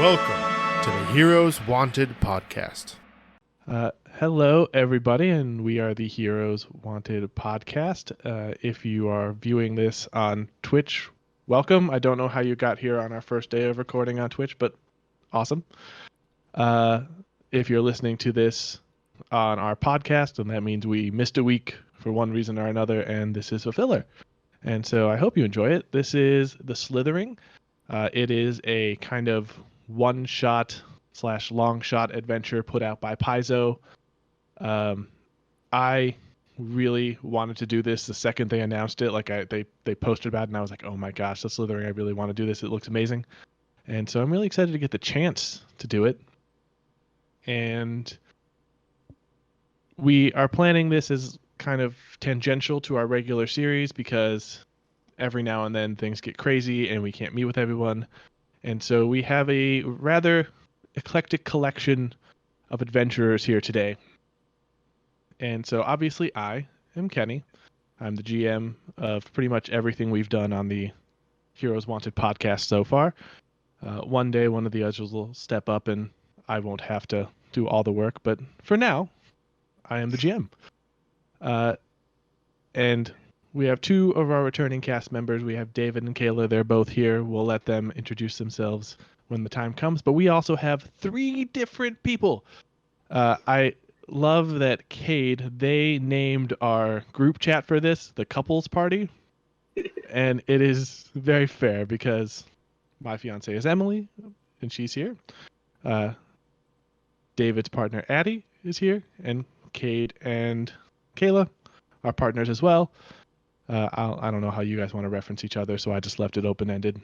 Welcome to the Heroes Wanted podcast. Hello, everybody, and we are the Heroes Wanted podcast. If you are viewing this on Twitch, welcome. I don't know how you got here on our first day of recording on Twitch, but awesome. If you're listening to this on our podcast, then that means we missed a week for one reason or another, and this is a filler. And so I hope you enjoy it. This is the Slithering. It is a kind of one-shot / long-shot adventure put out by Paizo. I really wanted to do this the second they announced it. Like they posted about it, and I was like, oh my gosh, the Slithering, I really want to do this. It looks amazing. And so I'm really excited to get the chance to do it. And we are planning this as kind of tangential to our regular series because every now and then things get crazy and we can't meet with everyone. And so we have a rather eclectic collection of adventurers here today. And so obviously I am Kenny. I'm the GM of pretty much everything we've done on the Heroes Wanted podcast so far. One day one of the others will step up and I won't have to do all the work, but for now, I am the GM. And we have two of our returning cast members. We have David and Kayla. They're both here. We'll let them introduce themselves when the time comes. But we also have three different people. I love that Cade, they named our group chat for this the couples party. And it is very fair because my fiance is Emily, and she's here. David's partner, Addie, is here. And Cade and Kayla are partners as well. I don't know how you guys want to reference each other, so I just left it open-ended.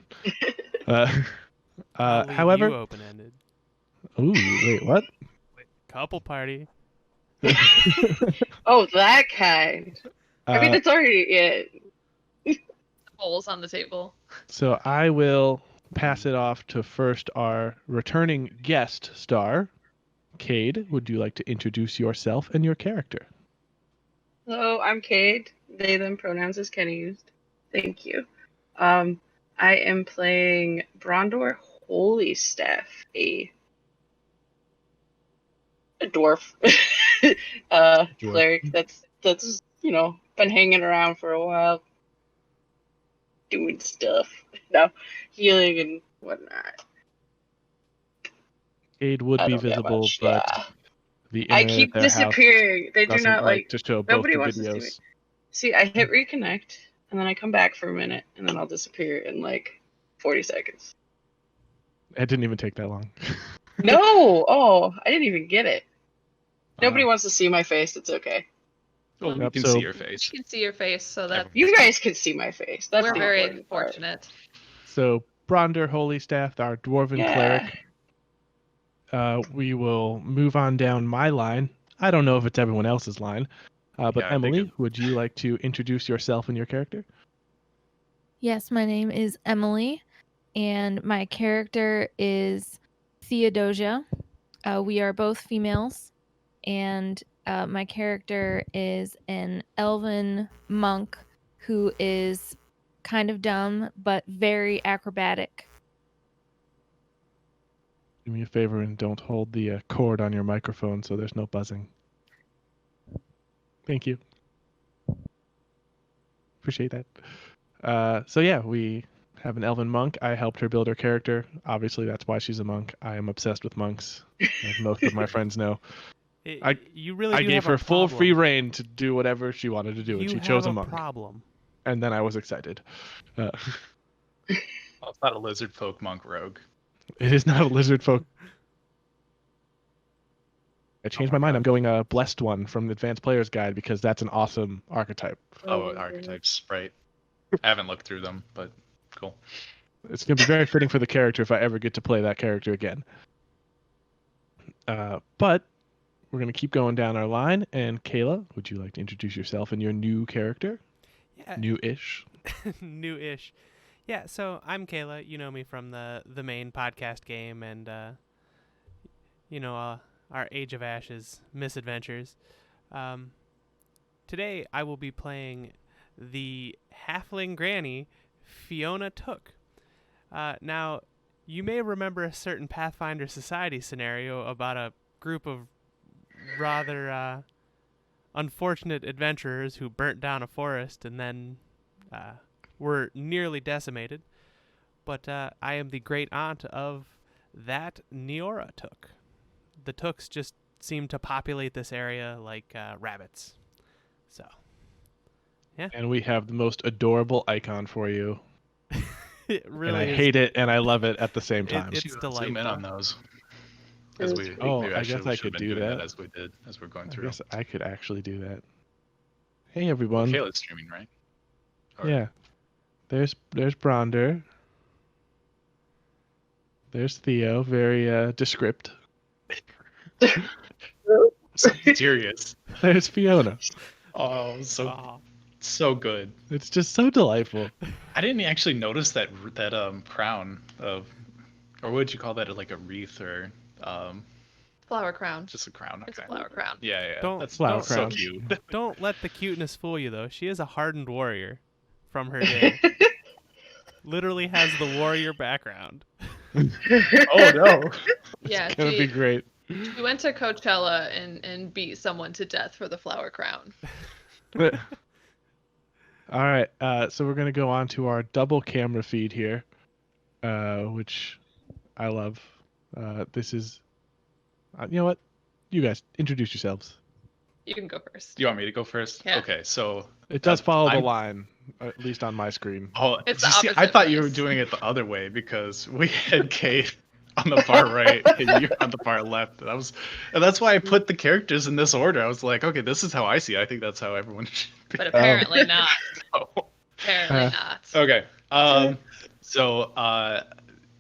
However, you open-ended. Ooh, wait, what? Couple party. Oh, that kind. I mean, it's already Holes on the table. So I will pass it off to first our returning guest star, Cade. Would you like to introduce yourself and your character? Hello, I'm Cade. They, them pronouns as Kenny used. Thank you. I am playing Brondor Holystaff, a dwarf. Cleric that's been hanging around for a while, doing stuff. Healing and whatnot. Cade would be visible, much, but yeah. the I internet keep at their disappearing. They do doesn't not like to show both nobody the wants to see me. videos. See, I hit reconnect, and then I come back for a minute, and then I'll disappear in like 40 seconds. It didn't even take that long. No! Oh, I didn't even get it. Nobody wants to see my face. It's okay. Well, we Yep, can so- see your face. You can see your face, so that You guys can see my face. That's we're the very important part. fortunate. So Bronder Holystaff, our dwarven cleric. We will move on down my line. I don't know if it's everyone else's line. But Yeah, I think Emily, would you like to introduce yourself and your character? Yes, my name is Emily, and my character is Theodosia. We are both females, and my character is an elven monk who is kind of dumb but very acrobatic. Do me a favor and don't hold the cord on your microphone so there's no buzzing. Thank you. Appreciate that. So yeah, we have an elven monk. I helped her build her character. Obviously, that's why she's a monk. I am obsessed with monks, as most of my friends know. You really I do gave have a her full problem. free reign to do whatever she wanted to do, and You she chose a have monk. problem. And then I was excited. Well, it's not a lizard folk monk rogue. It is not a lizard folk. I changed my mind. I'm going a blessed one from the Advanced Player's Guide because that's an awesome archetype. Oh, archetypes, right. I haven't looked through them, but cool. It's going to be very fitting for the character if I ever get to play that character again. But we're going to keep going down our line. And Kayla, would you like to introduce yourself and your new character? Yeah. New-ish. New-ish. Yeah, so I'm Kayla. You know me from the main podcast game and, our Age of Ashes misadventures. Today I will be playing the halfling granny, Fiona Took. Now, You may remember a certain Pathfinder Society scenario about a group of rather unfortunate adventurers who burnt down a forest and then were nearly decimated. But I am the great aunt of that Neora Took. The Tooks just seem to populate this area like rabbits. So, yeah. And we have the most adorable icon for you. It really And I is. hate it and I love it at the same time. It's Zoom in on delightful. those. As we, Oh, maybe I guess I should've could been do doing that. as we're going I through. guess I could actually do that. Hey everyone. Kayla's streaming, right? Or- Yeah. There's Bronder. There's Theo, very descript. So mysterious. There's Fiona. Oh, so Aw. so good. It's just so delightful. I didn't actually notice that crown of, or what would you call that? Like a wreath or Flower crown. just a crown? It's a Okay. flower crown. Yeah. Don't- That's Flower so crown. cute. Don't let the cuteness fool you, though. She is a hardened warrior from her day. Literally has the warrior background. Oh no. Yeah, It's gonna be great. she went to Coachella and beat someone to death for the flower crown. All right, so we're gonna go on to our double camera feed here, which I love. This is, you know what? You guys introduce yourselves. You can go first. You want me to go first? Yeah. Okay, so It does follow the I'm- line, at least on my screen. It's the see, I opposite thought you were ways. doing it the other way because we had Kate on the far right and you're on the far left. And that's why I put the characters in this order. I was like, okay, this is how I see it. I think that's how everyone should be. But apparently not. Oh. Apparently not. Okay. So,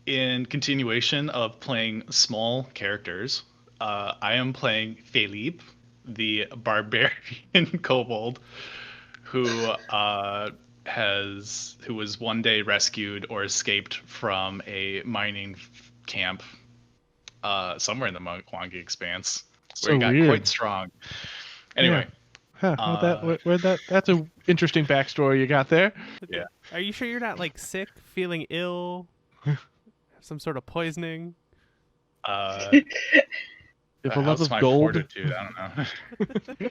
in continuation of playing small characters, I am playing Philippe, the barbarian kobold, who was one day rescued or escaped from a mining camp somewhere in the Mwangi Expanse, where he So got weird. quite strong. Anyway. Huh, that's a interesting backstory you got there. Yeah. Are you sure you're not like sick, feeling ill, some sort of poisoning? If a love how's of my gold, fortitude? I don't know.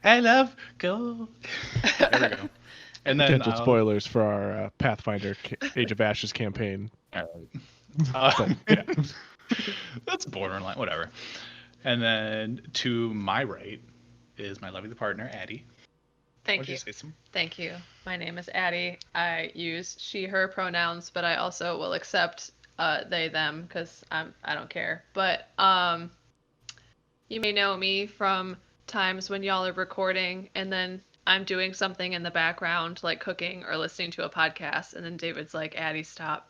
I love gold. There we go. And then potential spoilers for our Pathfinder Age of Ashes campaign. all right. Yeah. That's borderline, whatever. And then to my right is my lovely partner, Addie. Thank Why don't you. say some? Thank you. My name is Addie. I use she, her pronouns, but I also will accept they, them, because I don't care. But you may know me from times when y'all are recording and then I'm doing something in the background, like cooking or listening to a podcast, and then David's like, Addie, stop.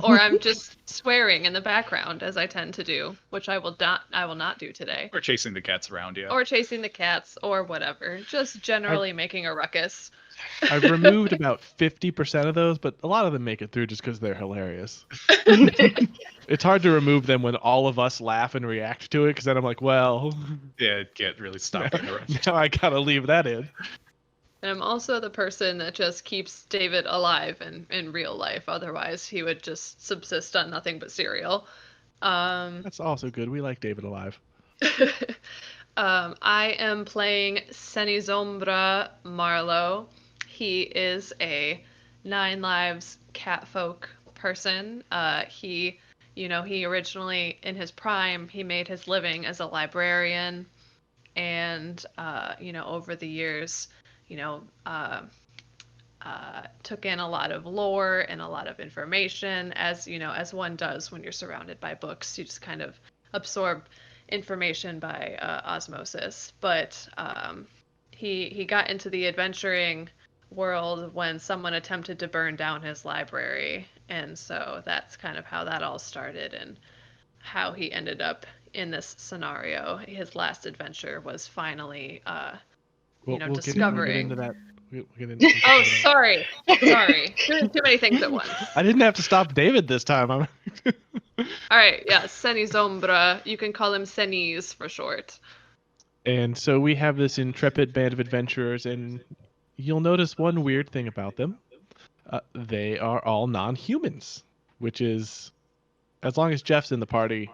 Or I'm just swearing in the background, as I tend to do, which I will not do today. Or chasing the cats around, yeah. Or chasing the cats, or whatever. Just generally making a ruckus. I've removed about 50% of those, but a lot of them make it through just because they're hilarious. It's hard to remove them when all of us laugh and react to it, because then I'm like, well, Yeah, can't really stop it. now I gotta leave that in. And I'm also the person that just keeps David alive in real life. Otherwise, he would just subsist on nothing but cereal. That's also good. We like David alive. I am playing Senizombra Marlowe. He is a 9 Lives catfolk person. He originally, in his prime, he made his living as a librarian. And, over the years, took in a lot of lore and a lot of information, as one does when you're surrounded by books. You just kind of absorb information by osmosis. But he got into the adventuring world when someone attempted to burn down his library, and so that's kind of how that all started and how he ended up in this scenario. His last adventure was finally discovering. We'll get into that. Oh, sorry. Doing too many things at once. I didn't have to stop David this time. All right, yeah, Senizombra. You can call him Senis for short. And so we have this intrepid band of adventurers, and you'll notice one weird thing about them. They are all non-humans. which is, as long as Jeff's in the party,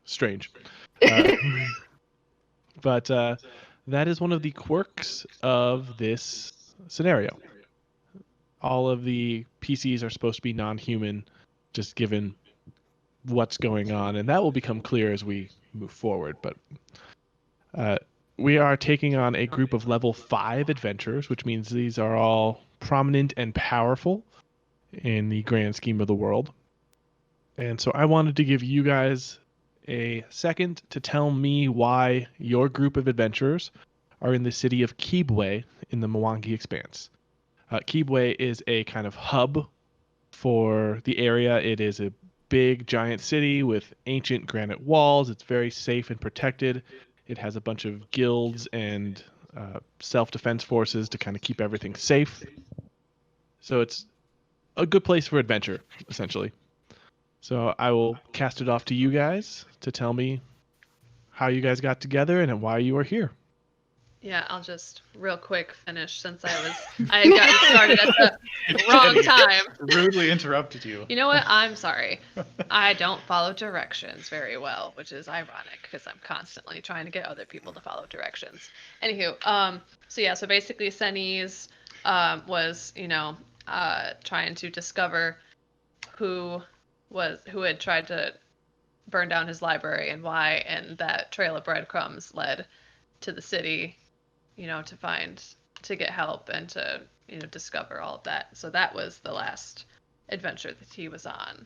strange. But that is one of the quirks of this scenario. All of the PCs are supposed to be non-human, just given what's going on, and that will become clear as we move forward. But we are taking on a group of level 5 adventurers, which means these are all prominent and powerful in the grand scheme of the world. And so I wanted to give you guys a second to tell me why your group of adventurers are in the city of Kibwe in the Mwangi Expanse. Kibwe is a kind of hub for the area. It is a big, giant city with ancient granite walls. It's very safe and protected. It has a bunch of guilds and self-defense forces to kind of keep everything safe. So it's a good place for adventure, essentially. So I will cast it off to you guys to tell me how you guys got together and why you are here. Yeah, I'll just real quick finish since I had gotten started at the wrong time. Rudely interrupted you. You know what? I'm sorry. I don't follow directions very well, which is ironic because I'm constantly trying to get other people to follow directions. Anywho, so basically Senise was, trying to discover who had tried to burn down his library and why, and that trail of breadcrumbs led to the city, to get help and to, discover all of that. So that was the last adventure that he was on,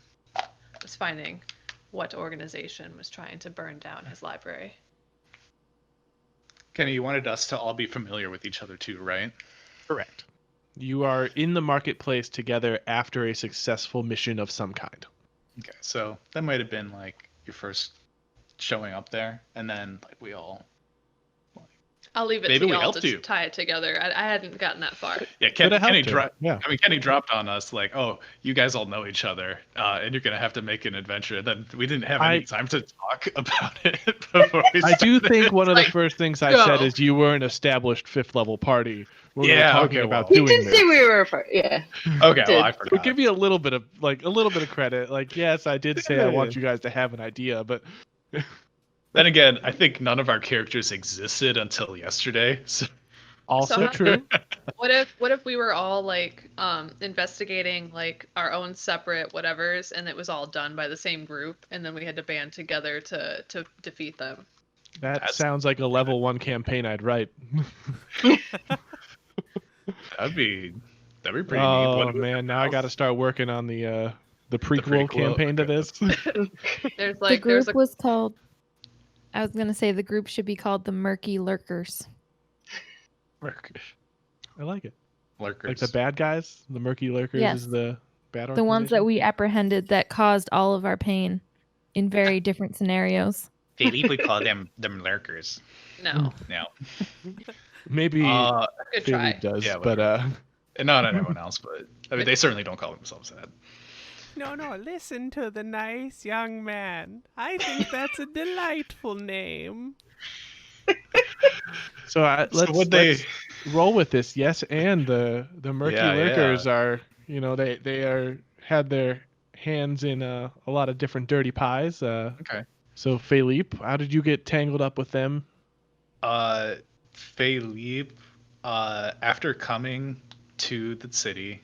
was finding what organization was trying to burn down his library. Kenny, you wanted us to all be familiar with each other too, right? Correct. You are in the marketplace together after a successful mission of some kind. Okay, so that might have been like your first showing up there, and then like we all. I'll leave it Maybe to we y'all helped to you. tie it together. I hadn't gotten that far. Yeah, Coulda Kenny helped her. dropped. Yeah. I mean, Kenny dropped on us like, "Oh, you guys all know each other, and you're gonna have to make an adventure." Then we didn't have any time to talk about it before we I do started. think one of the Like, first things I go. said is you were an established 5th level party. We were Yeah, talking okay, about well. We doing did this. say we were a part. Yeah. Okay, Did. well, I We'll forgot. give you a little bit of credit. Like, yes, I did say I want you guys to have an idea, but Then again, I think none of our characters existed until yesterday. So also how- true. What if we were all like investigating like our own separate whatevers, and it was all done by the same group, and then we had to band together to defeat them? That sounds like a level 1 campaign I'd write. that'd be pretty neat. Oh man, now I got to start working on the prequel campaign to this. There's The group was called. I was gonna say the group should be called the Murky Lurkers. I like it. Lurkers. Like the bad guys, the Murky Lurkers Yes. is the bad The ones that organization? we apprehended that caused all of our pain in very different scenarios. Philippe would call them lurkers. No. No. Maybe Good try. Philippe does, Yeah, but And not anyone else, but I mean, they certainly don't call themselves that. No, listen to the nice young man. I think that's a delightful name. so let's roll with this. Yes, and the Murky Yeah, Lurkers are, they are had their hands in a lot of different dirty pies. Okay. So Philippe, how did you get tangled up with them? Philippe, after coming to the city,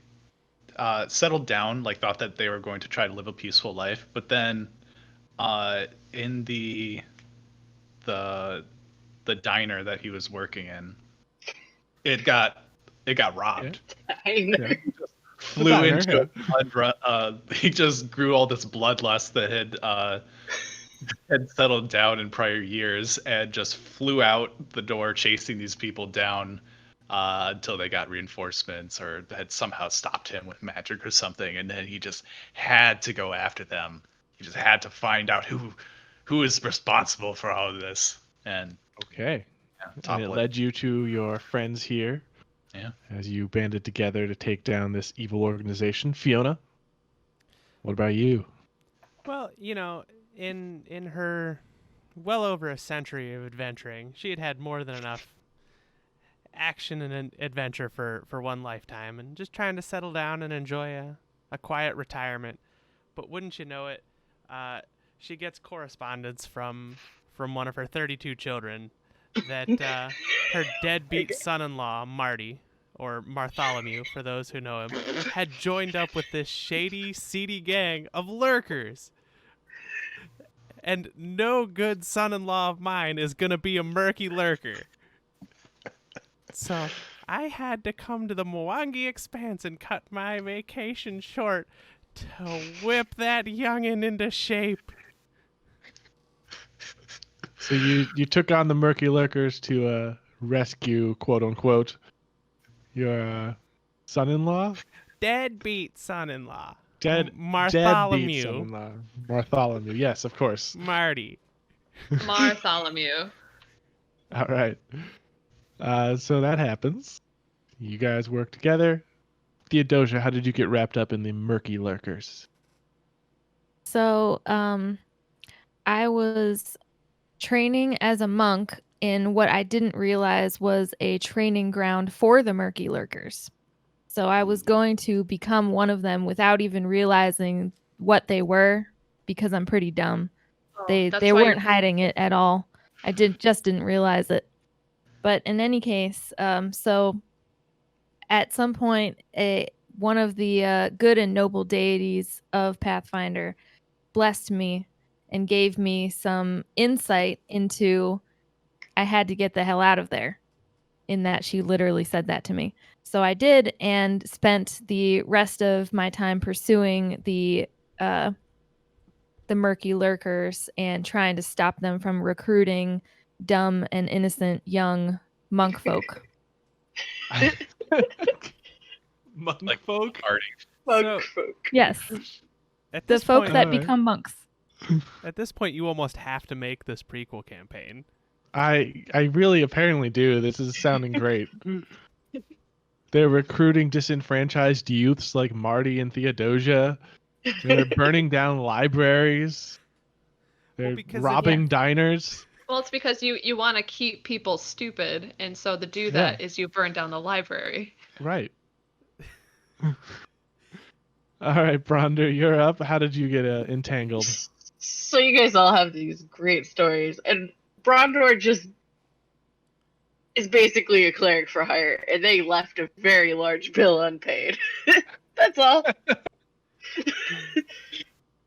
settled down, like thought that they were going to try to live a peaceful life, but then in the diner that he was working in, it got robbed. I know. Yeah. Flew diner, into a blood. He just grew all this bloodlust that had settled down in prior years, and just flew out the door chasing these people down until they got reinforcements or had somehow stopped him with magic or something, and then he just had to go after them. He just had to find out who is responsible for all of this. And Okay. top And it lip. led you to your friends here. Yeah. As you banded together to take down this evil organization. Fiona, what about you? Well, in her well over a century of adventuring, she had had more than enough action and adventure for one lifetime, and just trying to settle down and enjoy a quiet retirement but wouldn't you know it, she gets correspondence from one of her 32 children that her deadbeat son-in-law, Marty, or Bartholomew for those who know him, had joined up with this shady, seedy gang of lurkers. And no good son-in-law of mine is going to be a murky lurker. So I had to come to the Mwangi Expanse and cut my vacation short to whip that youngin' into shape. So you took on the murky lurkers to rescue, quote unquote, your son-in-law? Deadbeat son-in-law. Deadbeat Bartholomew. son-in-law. Bartholomew. Yes, of course. Marty. Bartholomew. All right. So that happens. You guys work together. Theodosia, how did you get wrapped up in the murky lurkers? So, I was training as a monk in what I didn't realize was a training ground for the murky lurkers. So I was going to become one of them without even realizing what they were, because I'm pretty dumb. Oh, They that's they why weren't hiding it at all. I just didn't realize it. But in any case, so at some point, one of the good and noble deities of Pathfinder blessed me and gave me some insight into I had to get the hell out of there. In that she literally said that to me. So I did, and spent the rest of my time pursuing the murky lurkers and trying to stop them from recruiting dumb and innocent young monk folk. Monk Like folk? Party. Monk So- folk. Yes, At the this folk point, that Alright. become monks. at this point, you almost have to make this prequel campaign. I really apparently do. This is sounding great. They're recruiting disenfranchised youths like Marty and Theodosia. They're burning down libraries. They're because if- robbing diners. Well, it's because you want to keep people stupid, and so to do that is you burn down the library. Right. All right, Bronder, you're up. How did you get entangled? So you guys all have these great stories, and Brondor just is basically a cleric for hire, and they left a very large bill unpaid. That's all.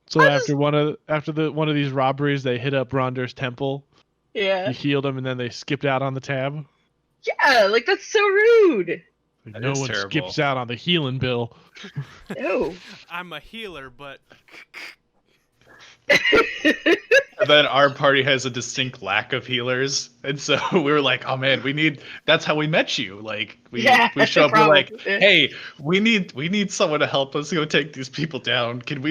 So I after one of these robberies, they hit up Bronder's temple. Yeah. You healed him, and then they skipped out on the tab. Yeah, like that's so rude. Like, That no is one terrible. skips out on the healing bill. No. I'm a healer, but And then our party has a distinct lack of healers, and so we were like, "Oh man, we need." That's how we met you. Like we Yeah, show up, we're like, probably. "Hey, we need someone to help us go take these people down. Can you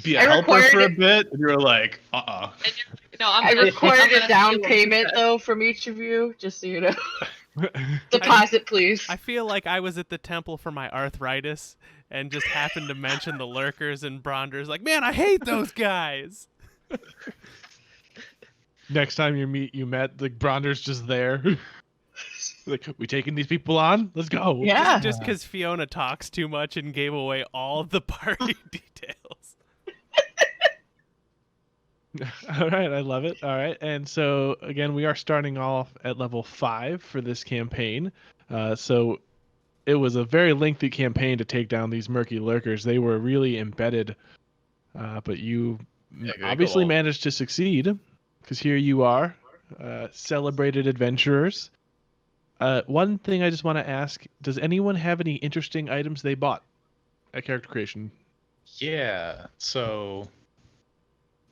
be a I helper required for a it- bit?" And you're like, "Uh-uh." And you're, no, I'm I gonna, required I'm a gonna down steal them payment instead. though from each of you, just so you know. Deposit, please. I feel like I was at the temple for my arthritis and just happened to mention the lurkers, and Bronder's like, man, I hate those guys. Next time you met, the Bronder's just there. Like, we taking these people on? Let's go. Yeah. Just because Fiona talks too much and gave away all the party details. All right, I love it. All right, and so again, we are starting off at level 5 for this campaign. So it was a very lengthy campaign to take down these murky lurkers. They were really embedded, but you Yeah, they go obviously all- managed to succeed, because here you are, celebrated adventurers. One thing I just want to ask: does anyone have any interesting items they bought at character creation? Yeah. So,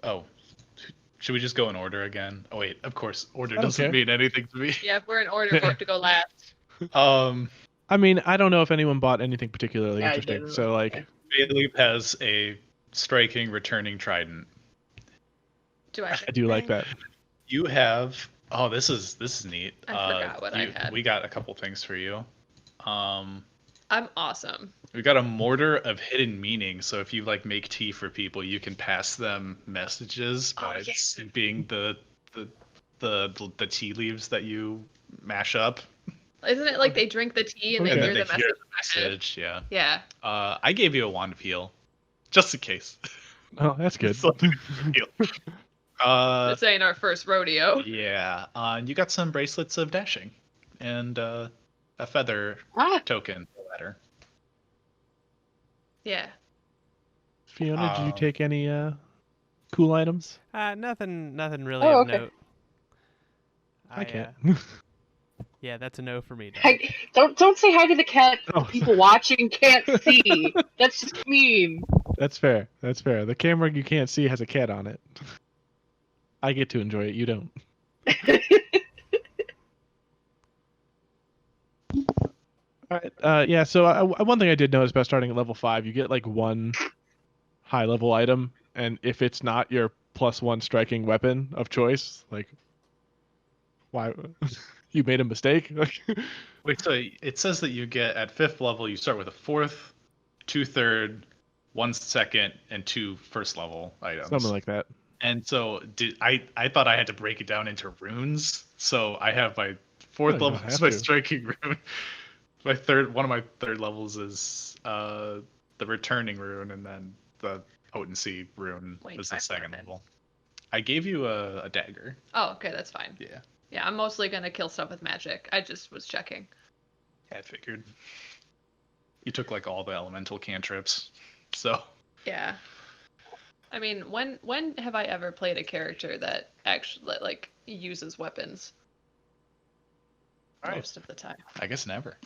oh, should we just go in order again? Oh wait, of course, order I don't doesn't care. mean anything to me. Yeah, we're in order for it to go last. I mean, I don't know if anyone bought anything particularly Yeah, I interesting. didn't. So like, Philip has a striking returning trident. Do I? I do like that. You have. Oh, this is neat. I forgot what I had. We got a couple things for you. I'm awesome. We got a mortar of hidden meaning. So if you like make tea for people, you can pass them messages by being the tea leaves that you mash up. Isn't it like they drink the tea and Okay. they And hear then the they hear message? the message, yeah. Yeah. I gave you a wand of heal, just in case. Oh, that's good. So, heal. This ain't our first rodeo. Yeah. You got some bracelets of dashing, and a feather Ah, token letter. Yeah. Fiona, did you take any cool items? Nothing really Oh, of okay. note. I can't. Yeah, that's a no for me, dog. Hey, don't say hi to the cat. Oh. The people watching can't see. That's just mean. That's fair. That's fair. The camera you can't see has a cat on it. I get to enjoy it. You don't. All right. Yeah. So one thing I did notice about starting at level 5, you get like one high level item, and if it's not your +1 striking weapon of choice, like, why you made a mistake? Wait, so it says that you get at 5th level, you start with a 4th, 2 3rd, 1 2nd, and 2 1st level items. Something like that. And so I thought I had to break it down into runes. So I have my 4th you level don't is have my to. striking rune. One of my 3rd levels is the returning rune, and then the potency rune Wait, is the I 2nd found it. level. I gave you a dagger. Oh, okay, that's fine. Yeah, Yeah, I'm mostly gonna kill stuff with magic. I just was checking. I figured. You took like all the elemental cantrips, so. Yeah. I mean, when have I ever played a character that actually like uses weapons? All right. Most of the time. I guess never.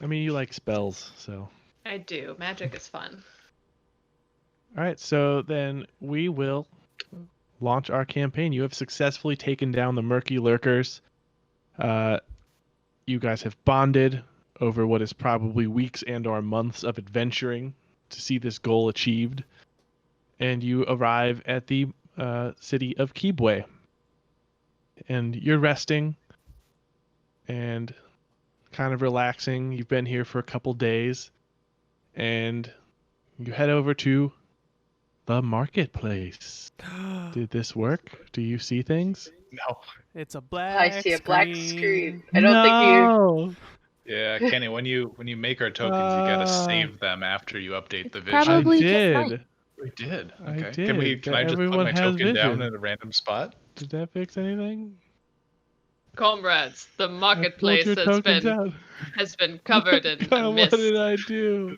I mean, you like spells, so. I do. Magic is fun. All right. So then we will launch our campaign. You have successfully taken down the murky lurkers. You guys have bonded over what is probably weeks and/or months of adventuring to see this goal achieved, and you arrive at the city of Kibwe. And you're resting and kind of relaxing. You've been here for a couple days, and you head over to the marketplace. Did this work? Do you see things? No. It's a black I see a black screen. screen. I don't think you. No! Yeah, Kenny, when you make our tokens, you gotta save them after you update the vision. Probably I just did. mine. We did. I Okay. did. Can I just put Everyone my has token down vision. in a random spot? Did that fix anything? Comrades, the I pulled marketplace your tokens out. has been covered in God, mist. what did I do?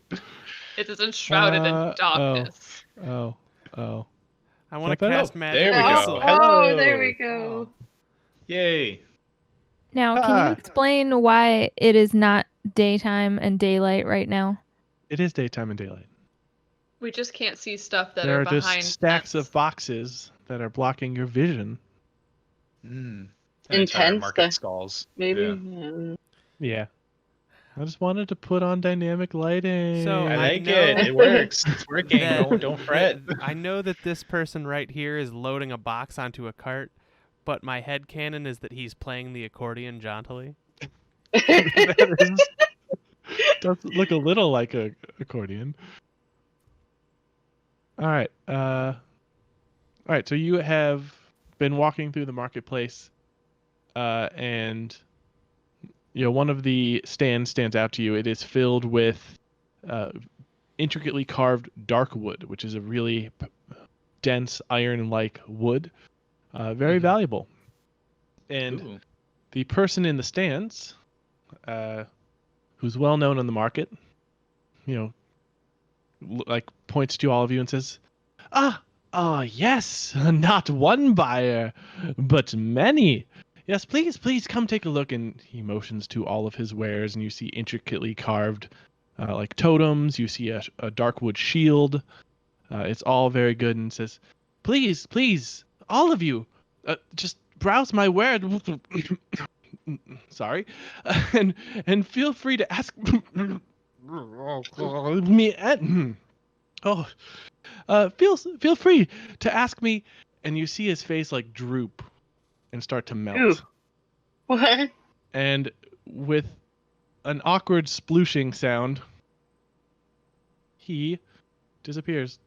It is enshrouded in darkness. Oh. I want to Step it cast up. magic There we go. missile. Hello. There we go. Yay. Now, can Ah. you explain why it is not daytime and daylight right now? It is daytime and daylight. We just can't see stuff that There are are behind just stacks fence. of boxes that are blocking your vision. Mm. Intense, Market the- stalls. Maybe. Yeah. Yeah. I just wanted to put on dynamic lighting. So, I I like know it. It works. It's working. that- Don't fret. I know that this person right here is loading a box onto a cart, but my headcanon is that he's playing the accordion jauntily. That is, does look a little like a accordion. All right. All right. So you have been walking through the marketplace, and one of the stands stands out to you. It is filled with intricately carved dark wood, which is a really dense iron-like wood, very valuable. And Ooh. the person in the stands, who's well known on the market, like points to all of you and says, yes, not one buyer, but many. Yes, please come take a look. And he motions to all of his wares, and you see intricately carved like totems. You see a dark wood shield. It's all very good, and says, please, all of you, just browse my ware. Sorry, and feel free to ask me. Feel free to ask me. And you see his face like droop and start to melt. Ooh. What? And with an awkward splooshing sound, he disappears.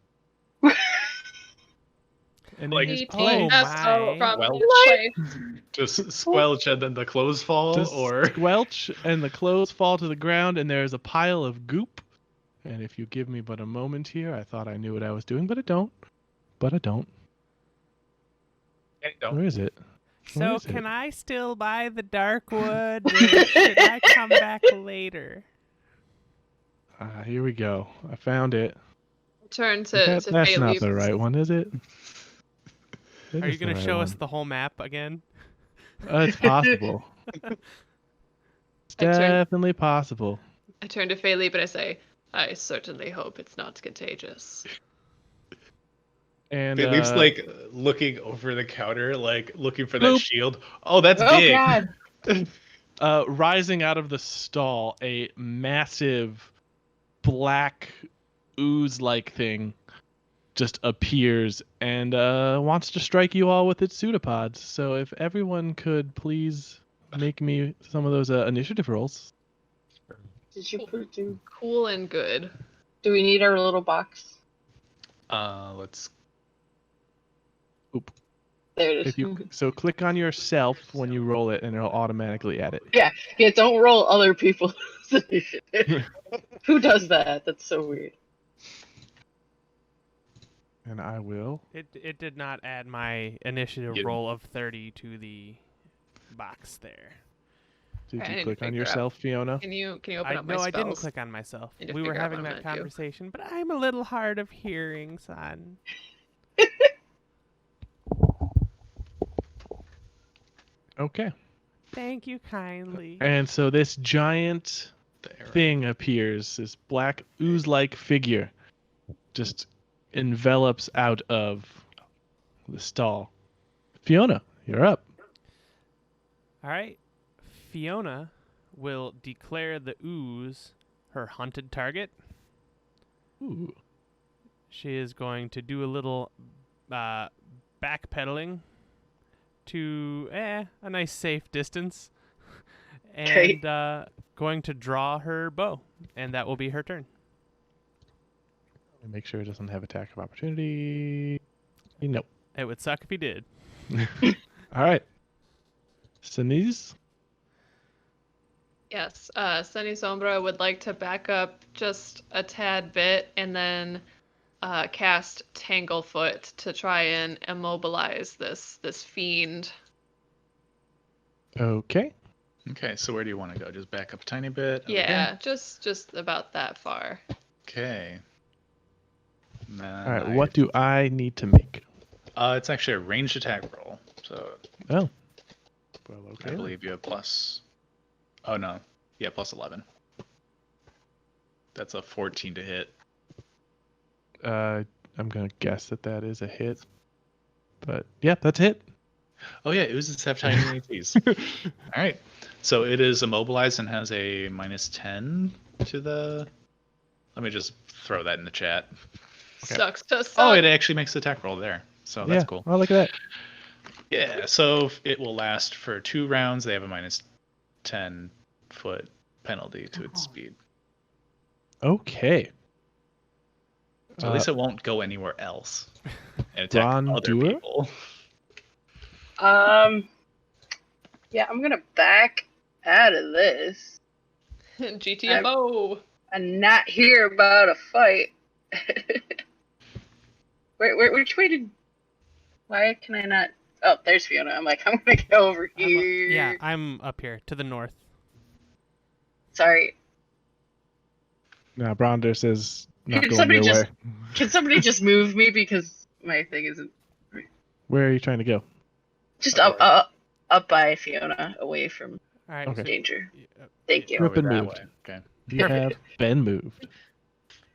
and Like, in his ET place. my. from Well, his place. just squelch and then the clothes fall, Just or squelch and the clothes fall to the ground and there's a pile of goop. And if you give me but a moment here, I thought I knew what I was doing, but I don't. But I don't. Where is it? Where So is it? can I still buy the dark wood, or should I come back later? Here we go. I found it. Turn to That's not Philippe. the right one, is it? It Are you is the going to right show us one. the whole map again? It's possible. It's I turn- definitely possible. I turn to Philippe and I say, I certainly hope it's not contagious. And Philippe's like looking over the counter, like looking for that Boop. shield. Oh, that's Oh big. God. rising out of the stall, a massive black ooze-like thing just appears and wants to strike you all with its pseudopods. So if everyone could please make me some of those initiative rolls. Did you put do? Cool and good. Do we need our little box? Let's. There it is. If you so click on yourself when you roll it and it'll automatically add it. Yeah, don't roll other people's initiative. Who does that? That's so weird. And I will. It did not add my initiative You- roll of 30 to the box there. Did I you need to click on figure out- yourself, Fiona? Can you open I up my spells? I didn't click on myself. Need to We were figure out having what I'm that gonna do. conversation, but I'm a little hard of hearing, son. Okay. Thank you kindly. And so this giant The arrow. thing appears, this black ooze-like figure just envelops out of the stall. Fiona, you're up. All right. Fiona will declare the ooze her hunted target. Ooh. She is going to do a little backpedaling to a nice safe distance. And going to draw her bow. And that will be her turn. Make sure it doesn't have attack of opportunity. Nope. It would suck if he did. All right. Sneeze. Yes, Sunny Sombra would like to back up just a tad bit and then cast Tanglefoot to try and immobilize this fiend. Okay. Okay, so where do you want to go? Just back up a tiny bit. Over Yeah, just about that far. here? Okay. And then All right. What do I need to make? It's actually a ranged attack roll. So Oh. Well, I okay. believe you have plus. Oh no. Yeah, plus 11. That's a 14 to hit. I'm gonna guess that is a hit. But yeah, that's a hit. Oh yeah, oozes have tiny ATs. All right. So it is immobilized and has a minus 10 to the. Let me just throw that in the chat. Okay. Sucks to suck. Oh, it actually makes the attack roll there. So that's yeah. cool. Oh, look at that. Yeah, so it will last for 2 rounds. They have a minus 10 foot penalty to its speed. Okay. So at least it won't go anywhere else and attack other Brondur? people. Yeah, I'm gonna back out of this. GTFO. And not hear about a fight. Which way did? Why can I not? Oh, there's Fiona. I'm like, I'm gonna go over here. I'm up here to the north. Sorry. Now Bronder says not Can going somebody your just- way. Can somebody just move me because my thing isn't Where are you trying to go? just up by Fiona, away from All right. Okay. danger. So, Thank you. Rip and Over that moved. way. Okay. You have been moved.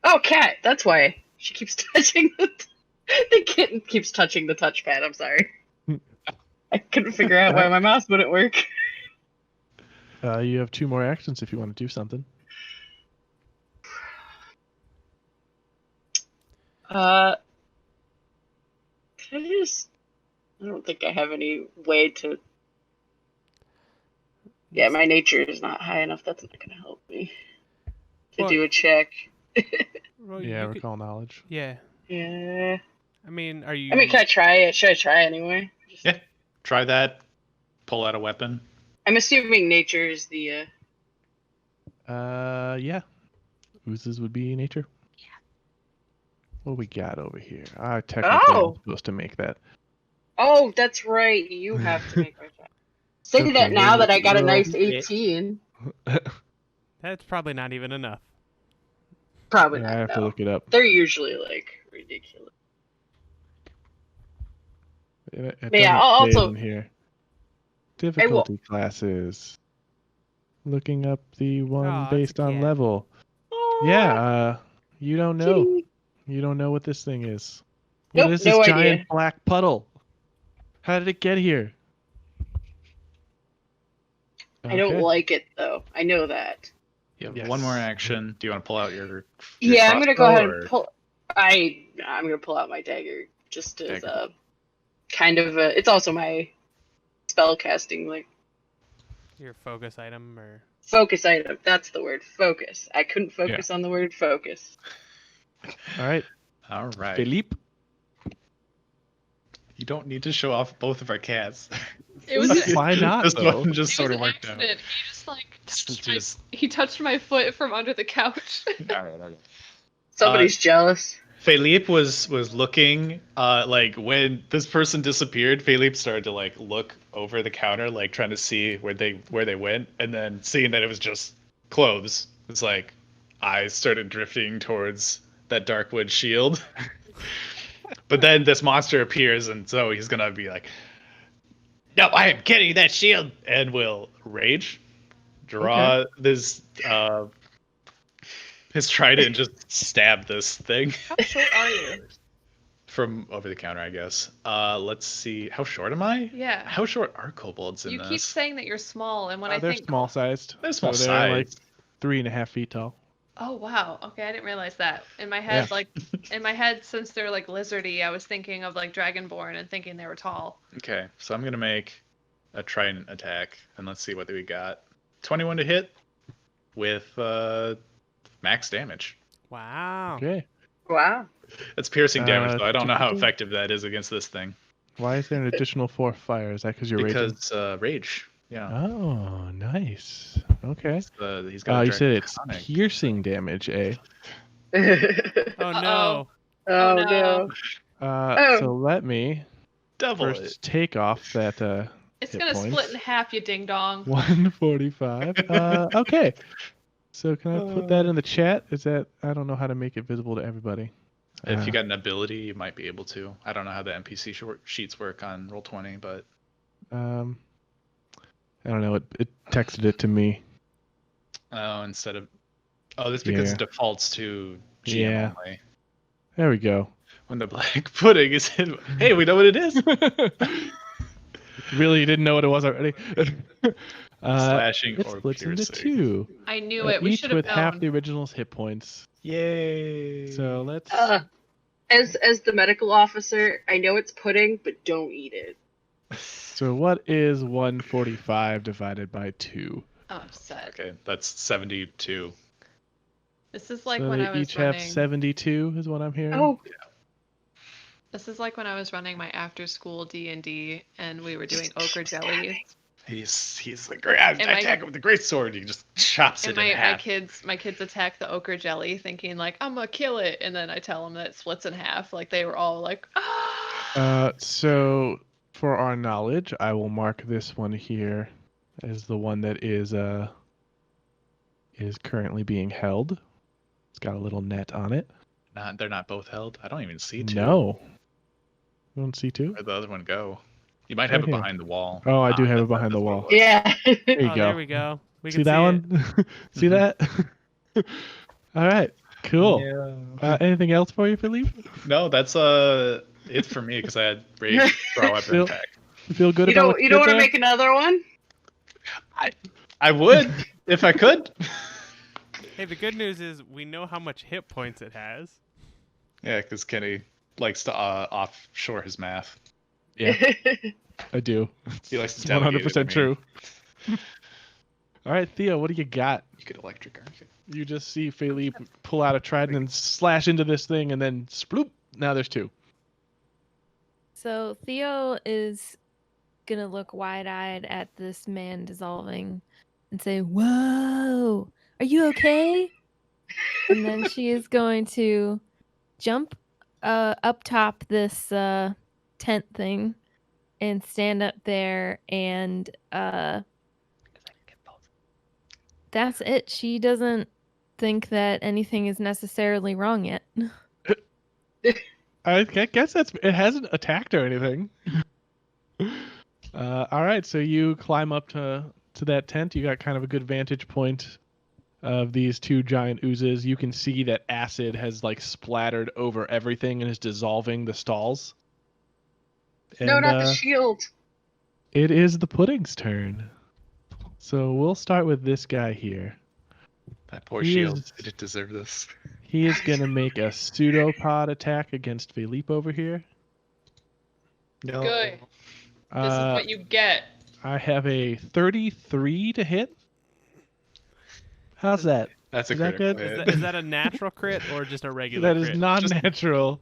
Oh, cat. That's why she keeps touching the kitten keeps touching the touchpad. I'm sorry. I couldn't figure out why my mouse wouldn't work. You have 2 more actions if you want to do something. Can I just? I don't think I have any way to. Yeah, my nature is not high enough. That's not going to help me to Well- do a check. well, Yeah, you could- recall knowledge. yeah. Yeah. I mean, are you? I mean, can I try it? Should I try anyway? Yeah. Try that. Pull out a weapon. I'm assuming nature is the. Yeah. Oozes would be nature. Yeah. What we got over here? Technically, I'm Oh! supposed to make that. Oh, that's right. You have to make my check. Say Okay, that now that I got a roll. nice 18. That's probably not even enough. Probably I not. have to No. look it up. They're usually like ridiculous. It But yeah, doesn't say it also in here. Difficulty classes. Looking up the one Aw, it's a based on cat. level. Yeah, you don't know. You don't know what this thing is. What Nope, is this no giant idea. black puddle? How did it get here? I don't Okay. like it though. I know that. You have Yes. one more action. Do you want to pull out your Yeah, I'm gonna go crossbow, ahead or- and pull. I'm gonna pull out my dagger just as Dagger. kind of a. It's also my spell casting like Your focus item, or focus item. That's the word. Focus. I couldn't focus on the word focus. All right. All right. Philippe. You don't need to show off both of our cats. It was Why not, This though? one just it sort was of an worked out. accident. He just like touched my, Just- he touched my foot from under the couch. All right. Okay. Somebody's jealous. Philippe was looking, like when this person disappeared, Philippe started to like look over the counter, like trying to see where they went, and then seeing that it was just clothes, it's like eyes started drifting towards that Darkwood shield. But then this monster appears, and so he's gonna be like, "No, I am getting that shield," and will rage, draw this his trident, and just stab this thing. How short are you? From over the counter, I guess. Let's see. How short am I? Yeah. How short are kobolds in You this? keep saying that you're small, and when I They're think, small sized. They're small so they're like sized. 3.5 feet tall. oh wow, okay, I didn't realize that. In my head, Yeah. like in my head, since they're like lizardy, I was thinking of like Dragonborn and thinking they were tall. Okay, so I'm gonna make a trident attack, and let's see what we got. 21 to hit with max damage. wow. Okay. Wow. It's piercing damage, though. I don't know how do-do-do. effective that is against this thing. Why is there an additional 4 fire? Is that because you're raging? Because rage. Yeah. Oh, nice. Okay. He's got. A You said it's draconic. piercing damage, eh? Oh Uh-oh. no. Oh no. no. So let me Double first it. take off that It's hit gonna points. split in half, you ding dong. 145. Okay. So can I put that in the chat? Is that I don't know how to make it visible to everybody. If you got an ability, you might be able to. I don't know how the NPC sheets work on Roll20, but I don't know. It texted it to me. instead of that's because Yeah. it defaults to GM Yeah. only. There we go. When the black pudding is hidden. Hey, we know what it is. Really, you didn't know what it was already. Slashing It or splits into piercing. 2. I knew it. We Each should have with half known. the original's hit points. Yay! So let's. As the medical officer, I know it's pudding, but don't eat it. So what is 145 divided by 2? I'm upset. Okay, that's 72. This is like so when they I was each running. have 72, is what I'm hearing. Oh, This is like when I was running my after-school D&D, and we were doing ochre jelly. He's like, great. I And my- attack him with the great sword. He just chops And it in my half. kids attack the ochre jelly, thinking like I'm gonna kill it, and then I tell them that it splits in half. Like they were all like, ah. So for our knowledge, I will mark this one here as the one that is currently being held. It's got a little net on it. They're not both held. I don't even see two. No. You don't see 2? Where'd the other one go? You might Right have it here. behind the wall. Oh, I do have it that's- behind the that's what wall. it was. yeah. There you Oh, go. there we go. We See can that it. one? See Mhm. that? All right. Cool. Yeah. Anything else for you, Philippe? No, that's it for me because I had rage, throw up, and Still- attack. You feel good You about don't. what You did don't want to there? make another one? I would if I could. Hey, the good news is we know how much hit points it has. Yeah, because Kenny likes to offshore his math. Yeah, I do. He likes to It's delegate it 100% to me. true. All right, Theo, what do you got? You could electric, aren't you? You just see Philippe pull out a trident and slash into this thing, and then sploop. Now there's 2. So Theo is gonna look wide-eyed at this man dissolving and say, "Whoa, are you okay?" And then she is going to jump up top this tent thing and stand up there, and that's it. She doesn't think that anything is necessarily wrong yet. I guess it hasn't attacked or anything. All right, so you climb up to that tent. You got kind of a good vantage point of these two giant oozes. You can see that acid has like splattered over everything and is dissolving the stalls. No, And not the shield. it is the pudding's turn. So we'll start with this guy here. That poor He shield. is- Did it deserve this? He is gonna make a pseudopod attack against Philippe over here. No. Good. This is what you get. I have a 33 to hit. How's that? That's a Is that critical good? hit. Is that a natural crit or just a regular That is crit? not natural.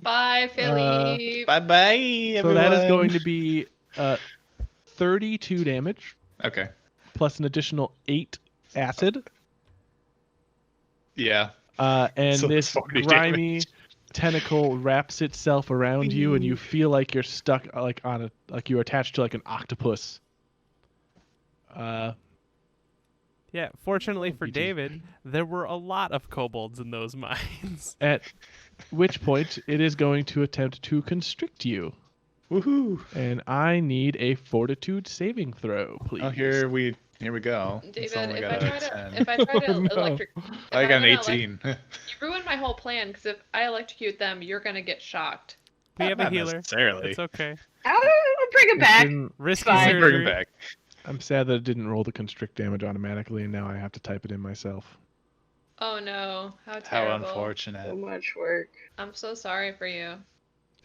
Bye, Philly. Bye-bye, So that is going to be 32 damage Okay. plus an additional 8 acid. Yeah. And So this that's 40 grimy damage. tentacle wraps itself around you, and you feel like you're stuck, like you're attached to like an octopus. Yeah, fortunately for BG. David, there were a lot of kobolds in those mines. At which point it is going to attempt to constrict you, Woohoo! and I need a fortitude saving throw, please. Oh, here we go. It's David, only if got I a try to 10. if I try to Oh, no. electric, I got an I'm gonna 18. you ruined my whole plan because if I electrocute them, you're gonna get shocked. We have a Not healer. necessarily. It's okay. I'll bring him It back. didn't- Risky Fine. surgery. Bring him back. I'm sad that it didn't roll the constrict damage automatically, and now I have to type it in myself. Oh no, how How terrible. So unfortunate. much work. I'm so sorry for you.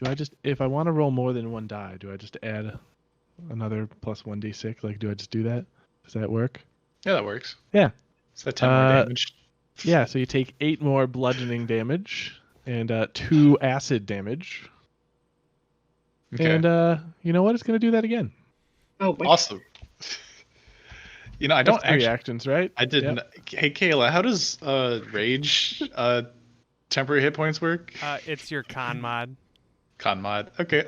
Do I just, if I want to roll more than one die, do I just add another plus 1d6? Like, do I just do that? Does that work? Yeah, that works. Yeah. Is that 10 more damage? Yeah, so you take 8 more bludgeoning damage and 2 acid damage. Okay. And you know what? It's going to do that again. Oh my Awesome. You know, I don't That's 3 actually. actions, right? I didn't. Yep. Hey, Kayla, how does rage temporary hit points work? It's your con mod. Con mod. Okay.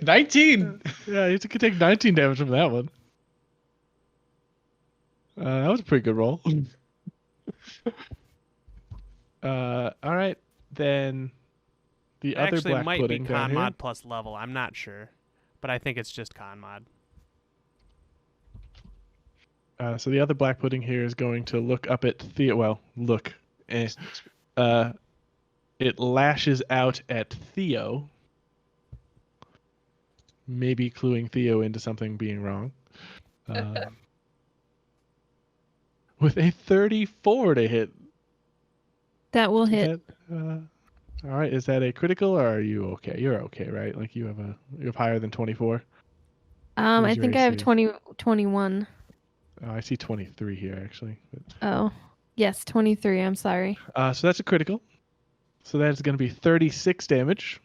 19. Yeah, you could take 19 damage from that one. That was a pretty good roll. All right, then the other Actually, black might be pudding down con here. mod plus level. I'm not sure, but I think it's just con mod. So the other black pudding here is going to look up at Theo. Well, look. It lashes out at Theo, maybe cluing Theo into something being wrong. With a 34 to hit. That will Is hit. that, all right, is that a critical, or are you okay? You're okay, right? Like you have higher than 24. I What's your think I have AC? 21. Oh, I see 23 here actually. Oh, yes, 23. I'm sorry. So that's a critical. So that's going to be 36 damage,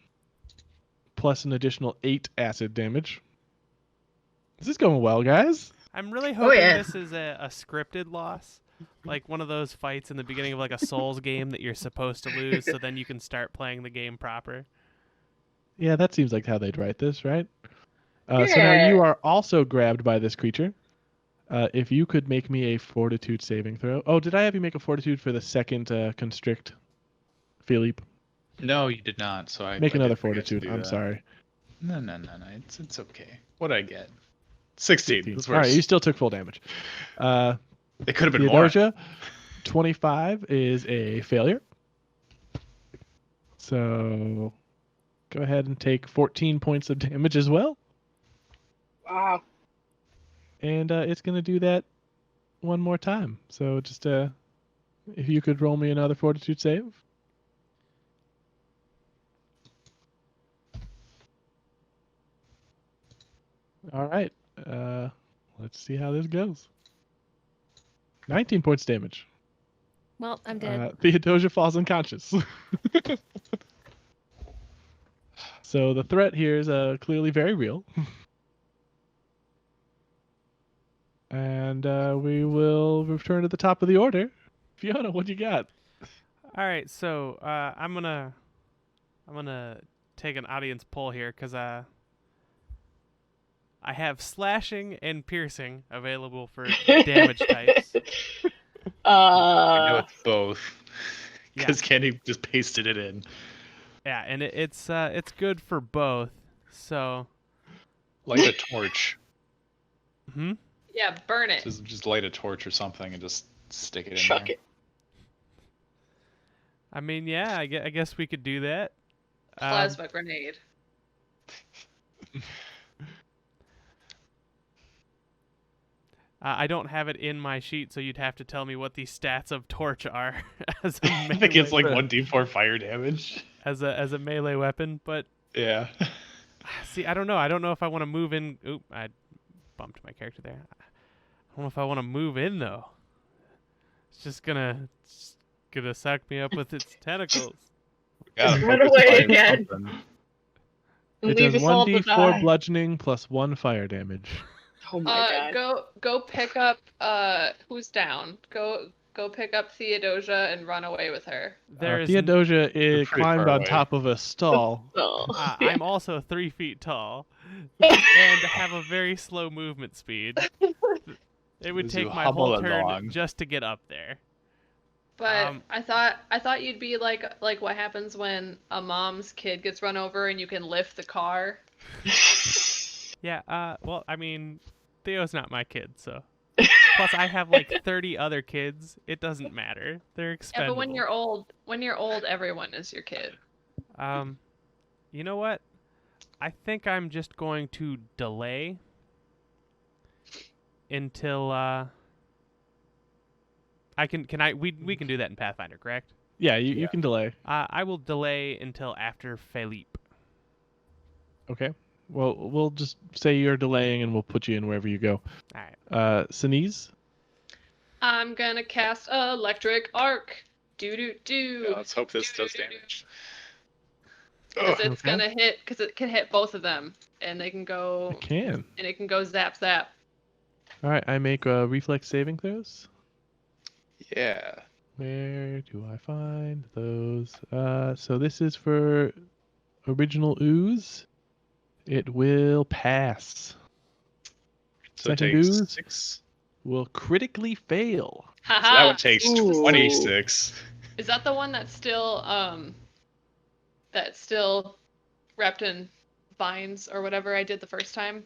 plus an additional 8 acid damage. This is going well, guys. I'm really hoping yeah. this is a scripted loss, like one of those fights in the beginning of like a Souls game that you're supposed to lose, so then you can start playing the game proper. Yeah, that seems like how they'd write this, right? So now Yeah. you are also grabbed by this creature. If you could make me a fortitude saving throw. Oh, did I have you make a fortitude for the second constrict, Philippe? No, you did not. So I Make I another did forget to fortitude. do I'm that. sorry. No. It's okay. What did I get? 16. That's All right, worse. you still took full damage. It could have been more. Theodosia, 25 is a failure. So go ahead and take 14 points of damage as well. Wow. And it's going to do that one more time. So just if you could roll me another fortitude save. All right. Let's see how this goes. 19 points damage. Well, I'm dead. Theodosia falls unconscious. So the threat here is clearly very real. And we will return to the top of the order. Fiona, what you got? All right, so I'm gonna take an audience poll here because I have slashing and piercing available for damage types. I know it's both. Yeah. Because Kenny just pasted it in. Yeah, and it's good for both. So, Light a torch. Yeah, burn it. Just light a torch or something and just stick it in Chuck there. it. I mean, yeah, I guess we could do that. Plasma grenade. I don't have it in my sheet, so you'd have to tell me what the stats of torch are as a I think it's like melee- 1d4 fire damage. as a melee weapon. But Yeah. see, I don't know. I don't know if I want to move in. Oop, I bumped my character there. I don't know if I want to move in though. It's just gonna suck me up with its tentacles. Gotta Run focus away fire again. something. It Leave does us all to 1d4 die. bludgeoning plus 1 fire damage. Oh my god. Go pick up who's down. Go pick up Theodosia and run away with her. There's Theodosia pretty climbed far on away. top of a stall. Oh. I'm also 3 feet tall and have a very slow movement speed. It would As you take my hobble whole turn along. just to get up there. But I thought you'd be like what happens when a mom's kid gets run over and you can lift the car. Yeah, well, I mean, Theo's not my kid, so. Plus, I have like 30 other kids. It doesn't matter. They're Yeah, expendable. but when you're old, everyone is your kid. You know what? I think I'm just going to delay until we can do that in Pathfinder, correct? Yeah, you Yeah. can delay. I will delay until after Philippe. Okay. Well, we'll just say you're delaying and we'll put you in wherever you go. All right. Sneeze? I'm gonna cast electric arc. Do. Yeah, let's hope this does damage. Because it's okay. gonna hit. Because it can hit both of them, and they can go. I can. And it can go zap zap. All right, I make reflex saving throws. Yeah. Where do I find those? So this is for original ooze. It will pass. So it Second takes ooze 6. will critically fail. So that Haha. one takes Ooh. 26. Is that the one that's still wrapped in vines or whatever I did the first time?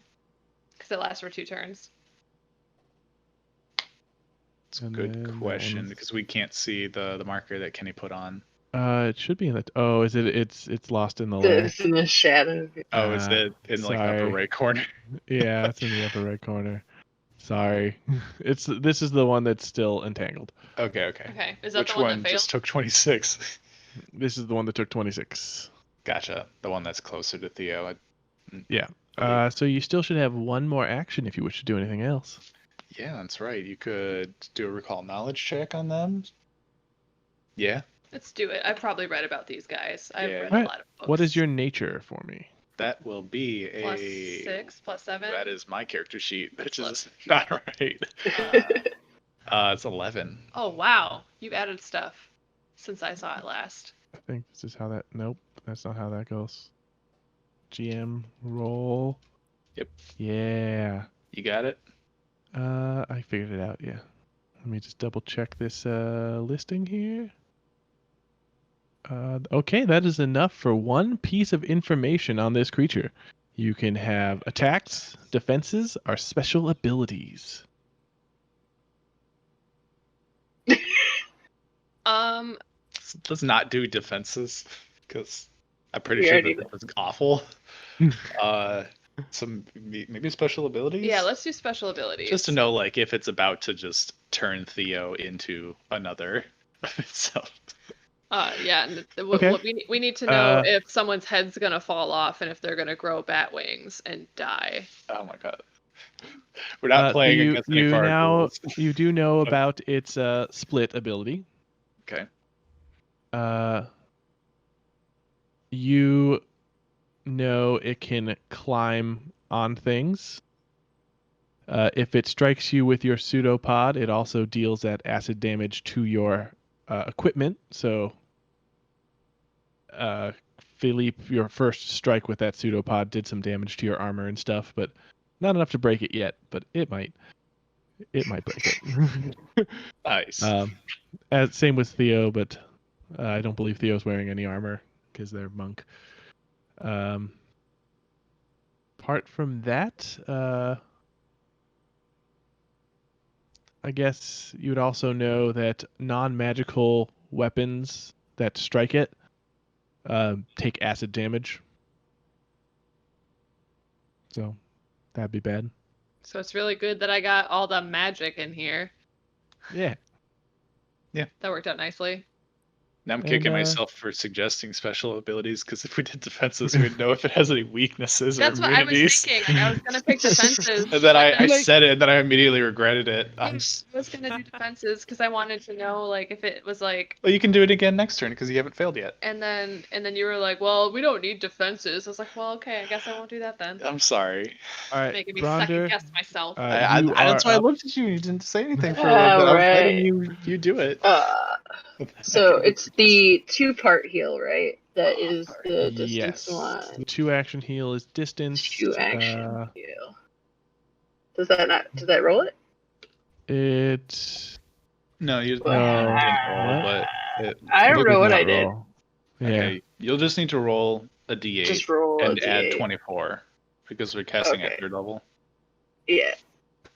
Because it lasts for 2 turns. It's a And good then that question one's- because we can't see the marker that Kenny put on. It should be in the. Oh, is it? It's lost in the layer. It's in the shadow. Oh, is Ah, it in like the upper sorry. right corner? Yeah, it's in the upper right corner. Sorry, this is the one that's still entangled. Okay. Okay. Is that Which the one one that failed? just took 26? This is the one that took 26. Gotcha. The one that's closer to Theo. So you still should have one more action if you wish to do anything else. Yeah, that's right. You could do a recall knowledge check on them. Yeah, Let's do it. I've probably read about these guys. I've Yeah. read Alright, a lot of books. What is your nature for me? that will be plus a. 6 plus 7? That is my character sheet, which Plus- is not right. Uh, It's 11. oh wow, you've added stuff since I saw it last. I think this is how that. Nope, that's not how that goes. GM roll. Yep. Yeah. You got it? I figured it out. Yeah. Let me just double check this listing here. Okay, that is enough for one piece of information on this creature. You can have attacks, defenses, or special abilities. Let's not do defenses because I'm pretty We sure already that was awful. Some maybe special abilities. Yeah, let's do special abilities. Just to know, like, if it's about to just turn Theo into another of itself. Yeah, and Okay. we need to know if someone's head's gonna fall off and if they're gonna grow bat wings and die. Oh my god. We're not playing you, against any you card now rules. you do know about its split ability. Okay. You know it can climb on things. If it strikes you with your pseudopod, it also deals that acid damage to your equipment. So, Philippe, your first strike with that pseudopod did some damage to your armor and stuff, but not enough to break it yet. But it might. It might break it. Nice. Same with Theo, but I don't believe Theo's wearing any armor because they're monk. Apart from that, I guess you would also know that non-magical weapons that strike it take acid damage. So that'd be bad. So it's really good that I got all the magic in here. Yeah. That worked out nicely. Now I'm kicking myself for suggesting special abilities, because if we did defenses, we'd know if it has any weaknesses That's or what I was immunities. thinking. Like, I was gonna pick defenses. And then I but said it, and then I immediately regretted it. I was gonna do defenses because I wanted to know, like, if it was like. Well, you can do it again next turn because you haven't failed yet. And then you were like, well, we don't need defenses. I was like, well, okay, I guess I won't do that then. I'm sorry. All right, Making me Bronder, second guess myself. That's why I up. looked at you. You didn't say anything for a little bit. I was letting you do it. So it's the 2-part heal, right? That is the distance Yes. one. The 2-action heal is distance. 2-action heal. Does that roll it? It. No, you Well, didn't roll, but I don't know what I did. Yeah. Okay, you'll just need to roll a d8 Just roll and a add D8. 24 because we're casting Okay. at 3rd level. Yeah.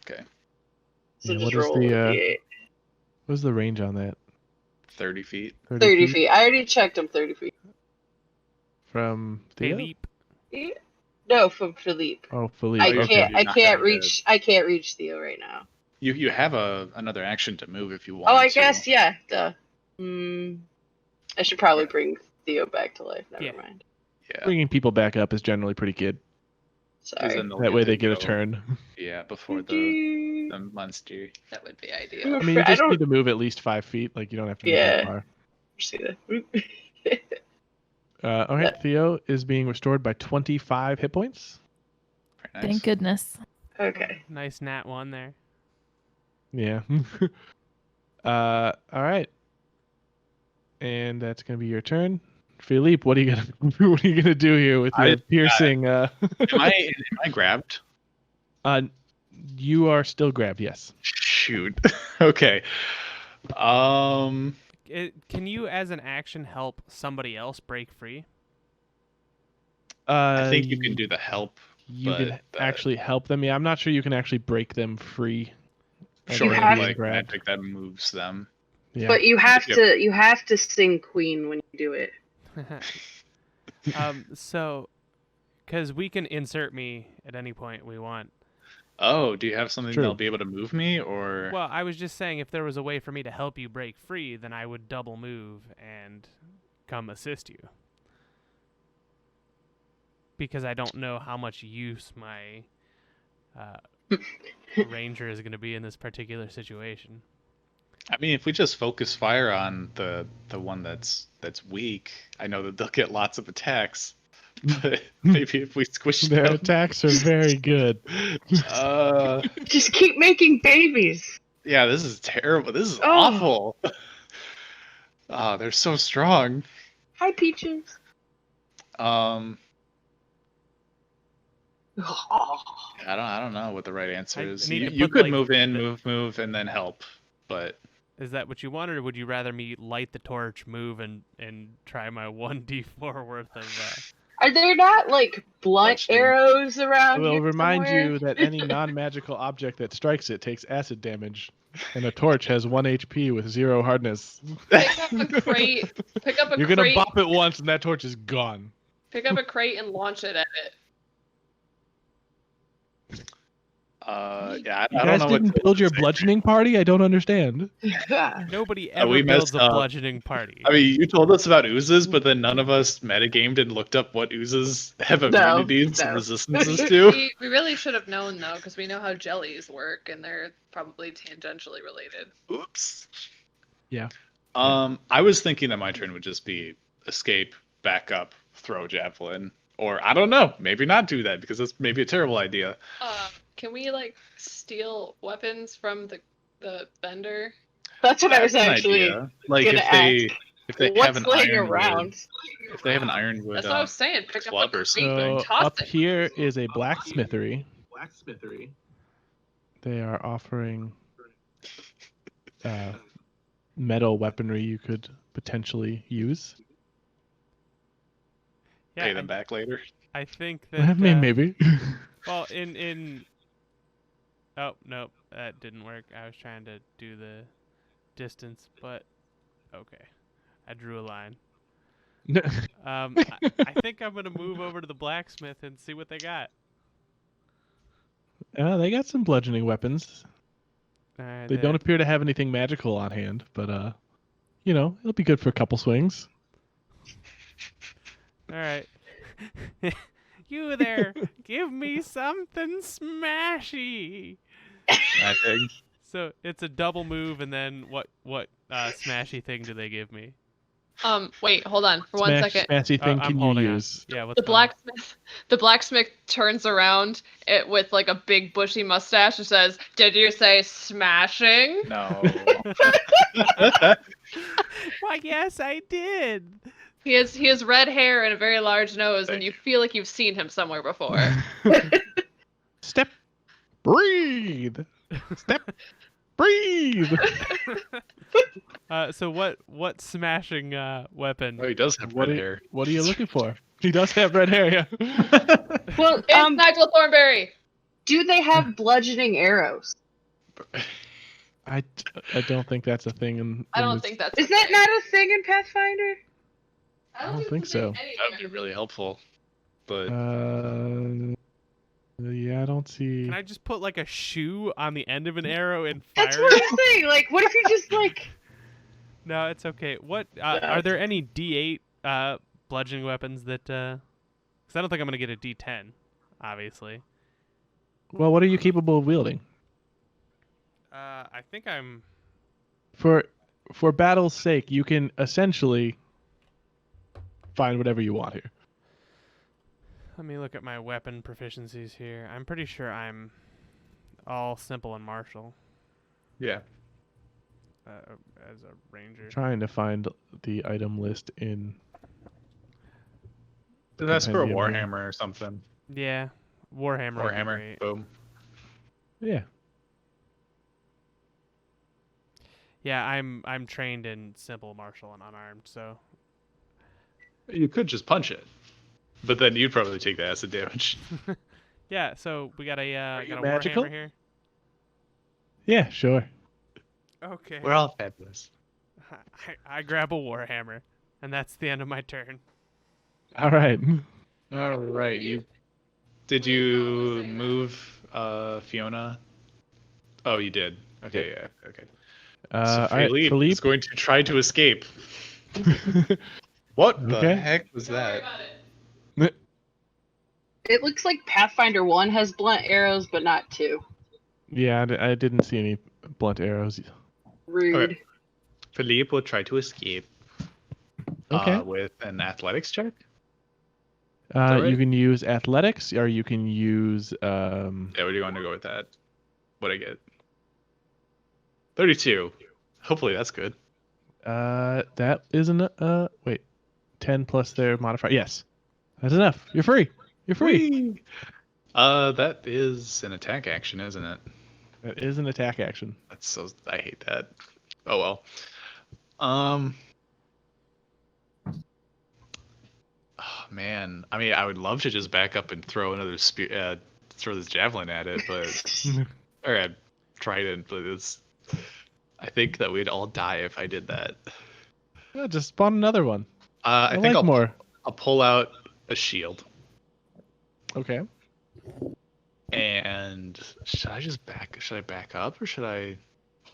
Okay. So Yeah, just what is roll the, a D8. What's the range on that? 30 feet. 30 feet. I already checked him 30 feet. From Theo? Philippe. Yeah. No, from Philippe. Oh, Philippe. I you're okay. can't. you're I not can't gonna reach. I can't reach Theo right now. You have another action to move if you want. Oh, I to. guess yeah. Duh. I should probably bring Theo back to life. Never Yeah. mind. Yeah. Bringing people back up is generally pretty good. 'Cause Sorry. then they'll That way to they get a go- turn. Yeah, before the monster. That would be ideal. I mean, you I just don't need to move at least 5 feet. Like, you don't have to move Yeah. that far. see that. All right, Theo is being restored by 25 hit points. Very nice. Thank goodness. Okay. Nice nat 1 there. Yeah. All right. And that's gonna be your turn, Philippe. What are you gonna do here with your piercing? Am I grabbed? You are still grabbed. Yes. Shoot. Okay. Can you, as an action, help somebody else break free? I think you can do the help. You but can actually help them. Yeah, I'm not sure you can actually break them free. Short have- of like magic that moves them. Yeah. But you have Yep. to. You have to sing Queen when you do it. So, because we can insert me at any point we want. Oh, do you have something True. that'll be able to move me, or? Well, I was just saying if there was a way for me to help you break free, then I would double move and come assist you. Because I don't know how much use my ranger is going to be in this particular situation. I mean, if we just focus fire on the one that's weak, I know that they'll get lots of attacks. But maybe if we squish Their them, attacks are very good. Just keep making babies. yeah, this is terrible. This is Oh. awful. Oh, they're so strong. Hi, Peaches. I don't know what the right answer I is. need to You put, could like, move in, the- move, and then help, but Is that what you wanted, or would you rather me light the torch, move, and try my 1d4 worth of... Are there not like blunt Bludgeoning. arrows I around will here remind somewhere? you that any non-magical object that strikes it takes acid damage, and a torch has 1 HP with 0 hardness. Pick up a crate. Pick up a You're gonna crate. bop it once, and that torch is gone. Pick up a crate and launch it at it. yeah, You I don't guys know what didn't to build your say. bludgeoning party? I don't understand. Nobody ever we builds messed a up. bludgeoning party. I mean, you told us about oozes, but then none of us metagamed and looked up what oozes have No, immunities and no. resistances to. We really should have known though, because we know how jellies work, and they're probably tangentially related. Oops. Yeah. I was thinking that my turn would just be escape, back up, throw javelin, Or I don't know, maybe not do that because that's maybe a terrible idea. Can we like steal weapons from the vendor? That's what I was That's an actually idea. Like gonna if they have what's an laying ironwood, around. if they have an ironwood That's what I was saying. Pick club up a or crate something. and So toss up it. here is a blacksmithery. They are offering metal weaponry you could potentially use. Yeah, Pay them back later. I think I that. mean, maybe. Well, in. Oh nope, that didn't work. I was trying to do the distance, but okay, I drew a line. I think I'm gonna move over to the blacksmith and see what they got. They got some bludgeoning weapons. Alright, They don't appear to have anything magical on hand, but it'll be good for a couple swings. All right. You there, give me something smashy. Smashing. So it's a double move, and then what smashy thing do they give me? Wait, hold on for 1 second. Smashy thing I'm can you holding on. use? Yeah, what's The going on? blacksmith turns around with like a big bushy mustache and says, "Did you say smashing?" No. Why, yes, I did. He has red hair and a very large nose, and Thank you feel like you've seen him somewhere before. Step, breathe. Step, breathe. So what smashing weapon? Oh, he does have What red are, hair. what are you looking for? He does have red hair, yeah. Well, It's Nigel Thornberry. do they have bludgeoning arrows? I don't think that's a thing. I don't think that's. Is that not a thing in Pathfinder? I don't think so. That would be really helpful. But Yeah, I don't see. Can I just put like a shoe on the end of an arrow and fire That's what it? I'm saying. Like, what if you just like? No, it's okay. What are there any D8 bludgeoning weapons that? Because I don't think I'm gonna get a D10, obviously. Well, what are you capable of wielding? I think I'm. For battle's sake, you can essentially find whatever you want here. Let me look at my weapon proficiencies here. I'm pretty sure I'm all simple and martial yeah. as a ranger. Trying to find the item list in. That's for a Compendium here. Warhammer or something. Yeah, Warhammer. would be Warhammer. great. Boom. Yeah. Yeah, I'm trained in simple martial and unarmed, so You could just punch it. But then you'd probably take the acid damage. yeah. So we got a you got a magical? Warhammer here. Yeah, sure. Okay. We're all fabulous. I grab a Warhammer, and that's the end of my turn. All right. All right. Did you move Fiona? Oh, you did. Okay, yeah. Okay. So All right, Philippe is Philippe. going to try to escape. What the Okay. heck was that? It looks like Pathfinder 1 has blunt arrows, but not 2. Yeah, I didn't see any blunt arrows. Rude. Okay. Philippe will try to escape Okay. with an athletics check. You right? can use athletics, or you can use. Yeah, what do you want to go with that? What'd I get? 32. Hopefully that's good. That isn't. Wait, 10 plus their modifier. Yes, that's enough. You're free. You're free. That is an attack action, isn't it? That is an attack action. That's so. I hate that. Oh well. Oh man. I mean, I would love to just back up and throw another spear, throw this javelin at it, but or I'd trident, but it's. I think that we'd all die if I did that. Yeah, just spawn another one. I think like I'll more. I'll pull out a shield. Okay. And should I back up or should I?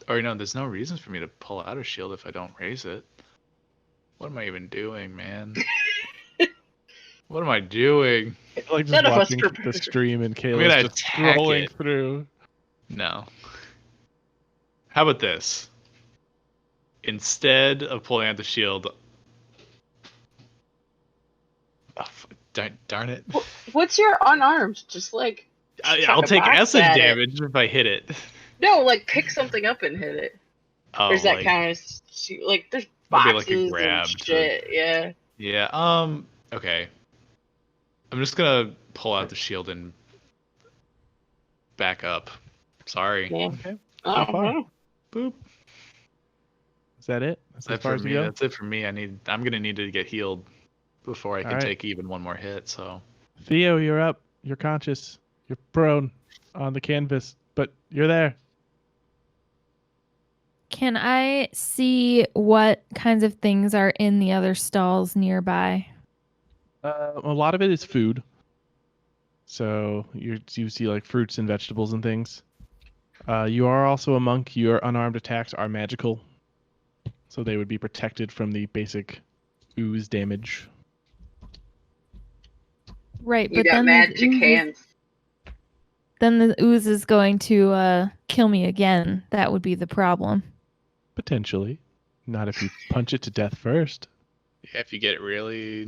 Or no, there's no reason for me to pull out a shield if I don't raise it. What am I even doing, man? What am I doing? I like just None of us watching the prepared. stream and gonna Kayla's just attack scrolling it. through. No. How about this? Instead of pulling out the shield, Darn it. What's your unarmed? Just like chuck I'll a take box acid at it. damage if I hit it. No, like pick something up and hit it. Oh, Or does that like count as like there's maybe like a boxes grab and to- shit? Yeah. yeah. Okay. I'm just gonna pull out the shield and back up. Sorry. Yeah. Okay. So Oh, far. wow. Boop. Is that it? That's as That's far for as you me. go? That's it for me. I'm gonna need to get healed before I can Alright. take even one more hit. So Theo, you're up. You're conscious. You're prone on the canvas, but you're there. Can I see what kinds of things are in the other stalls nearby? A lot of it is food. So you see like fruits and vegetables and things. You are also a monk. Your unarmed attacks are magical. So they would be protected from the basic ooze damage. Right, You but got then magic hands. then the ooze is going to kill me again. That would be the problem. Potentially. Not if you punch it to death first. yeah, if you get really,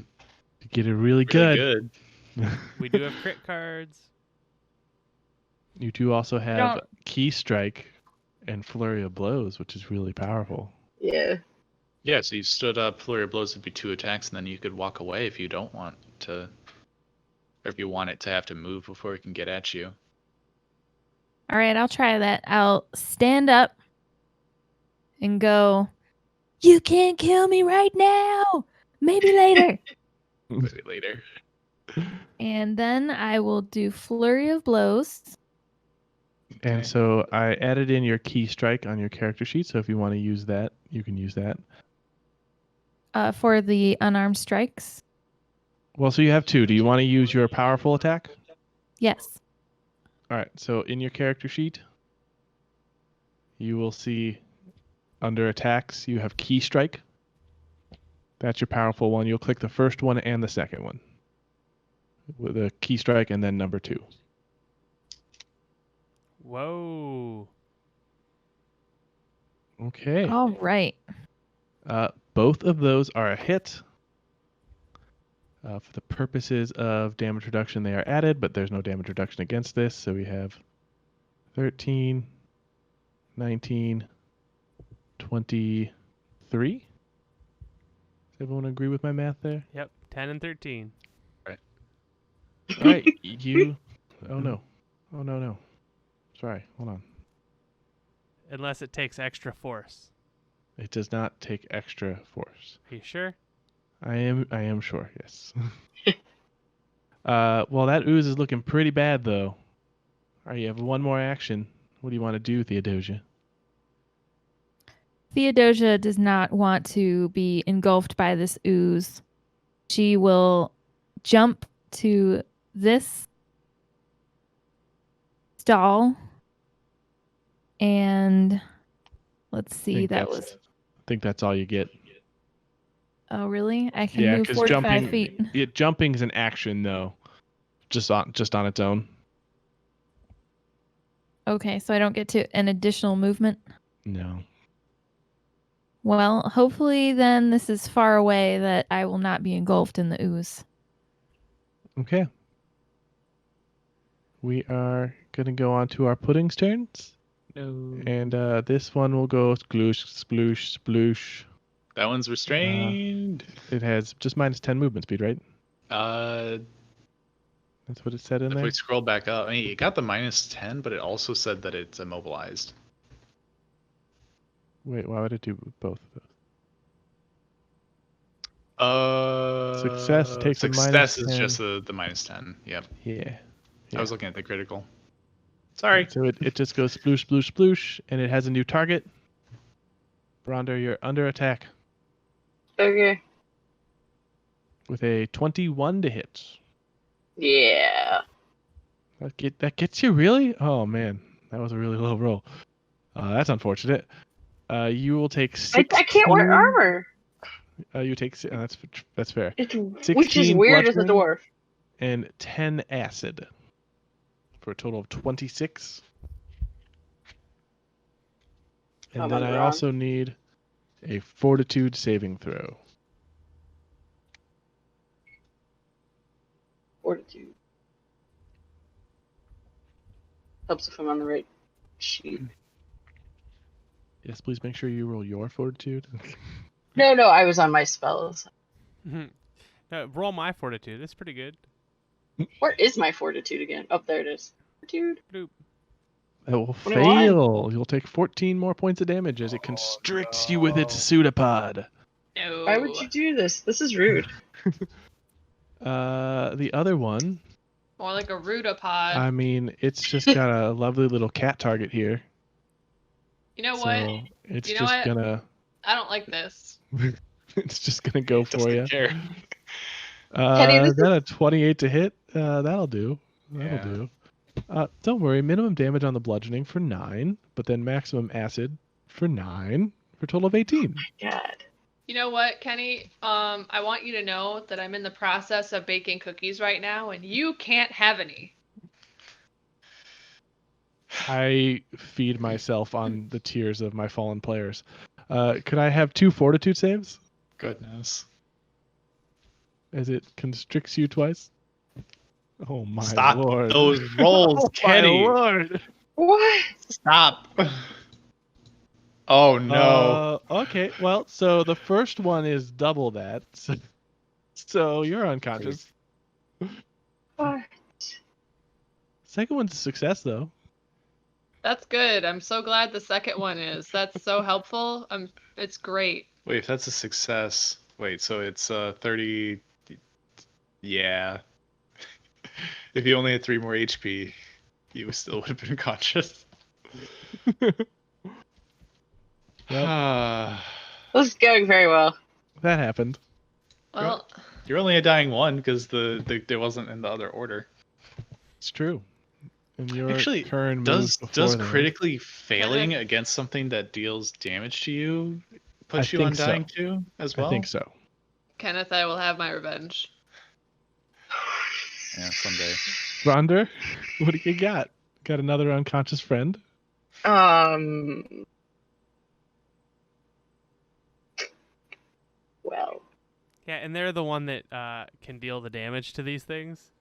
You get it really really good. good. We do have crit cards. You do also have don't- Key Strike and Flurry of Blows, which is really powerful. Yeah. Yeah, so you stood up, flurry of blows would be 2 attacks, and then you could walk away if you don't want to, or if you want it to have to move before it can get at you. All right, I'll try that. I'll stand up and go, "You can't kill me right now. Maybe later." Maybe later. And then I will do Flurry of Blows. And so I added in your Key Strike on your character sheet, so if you want to use that, you can use that. For the unarmed strikes. Well, so you have 2. Do you want to use your powerful attack? Yes. All right, so in your character sheet, you will see under attacks, you have Key Strike. That's your powerful one. You'll click the first one and the second one with a Key Strike and then number 2. Whoa. Okay. All right. Both of those are a hit. For the purposes of damage reduction, they are added, but there's no damage reduction against this. So we have 13, 19, 23. Does everyone agree with my math there? Yep. 10 and 13. All right, you. Oh no. Oh no. Sorry, hold on. Unless it takes extra force. It does not take extra force. Are you sure? I am sure, yes. Well, that ooze is looking pretty bad, though. All right, you have one more action. What do you want to do, Theodosia? Theodosia does not want to be engulfed by this ooze. She will jump to this stall and let's see, I think that's all you get. Oh, really? I can Yeah, move because 45 feet. jumping is an action, though, just on its own. Okay, so I don't get to an additional movement. No. Well, hopefully then this is far away that I will not be engulfed in the ooze. Okay. We are gonna go on to our pudding's turns, No. and this one will go sploosh, sploosh, sploosh. That one's restrained. It has just minus 10 movement speed, right? If That's what it said in there. we scroll back up, I mean, it got the minus 10, but it also said that it's immobilized. Wait, why would it do both of those? Success takes a minus success is 10. just the minus 10. Yep. Yeah. I was looking at the critical. Sorry. So it just goes sploosh, sploosh, sploosh, and it has a new target. Bronder, you're under attack Okay. with a 21 to hit. Yeah. That gets you, really? Oh, man. That was a really low roll. That's unfortunate. You will take 16... I can't wear armor. You take... that's fair. Which is 16 weird as a bludgeoning dwarf. and 10 acid for a total of 26. And Come then on, I Ron. also need a fortitude saving throw. Fortitude. Helps if I'm on the right sheet. Yes, please make sure you roll your fortitude. No, I was on my spells. Roll my fortitude. It's pretty good. Where is my fortitude again? Oh, there it is. Fortitude. Bloop. It will 21. fail. You'll take 14 more points of damage as it constricts you with its pseudopod. No. Why would you do this? This is rude. The other one, More like a rudopod. I mean, it's just got a lovely little cat target here. You know So what? it's You know just what? gonna I don't like this. it's just gonna go for Doesn't you. care. Kenny, this Is that a 28 to hit? That'll do. That'll Yeah. do. Don't worry, minimum damage on the bludgeoning for 9, but then maximum acid for 9, for a total of 18. God. You know what, Kenny? I want you to know that I'm in the process of baking cookies right now, and you can't have any. I feed myself on the tears of my fallen players. Could I have 2 fortitude saves Goodness. as it constricts you twice? Oh my Stop lord. those rolls, Oh Kenny. my lord. What? Stop. Oh no. Okay, well, so the first one is double that. So you're unconscious. What? Second one's a success, though. That's good. I'm so glad the second one is. That's so helpful. It's great. Wait, if that's a success. Wait, so it's 30. Yeah. If you only had 3 more HP, you still would have been conscious. Well, This is going very well. that happened. Well, You're only a dying 1 because there wasn't in the other order. It's true. And your Actually, current does move before that- critically failing against something that deals damage to you put I you on think so. dying 2 as well? I think so. Kenneth, I will have my revenge. Yeah, someday. Ronder, what do you got? Got another unconscious friend? Well. Yeah, and they're the one that can deal the damage to these things.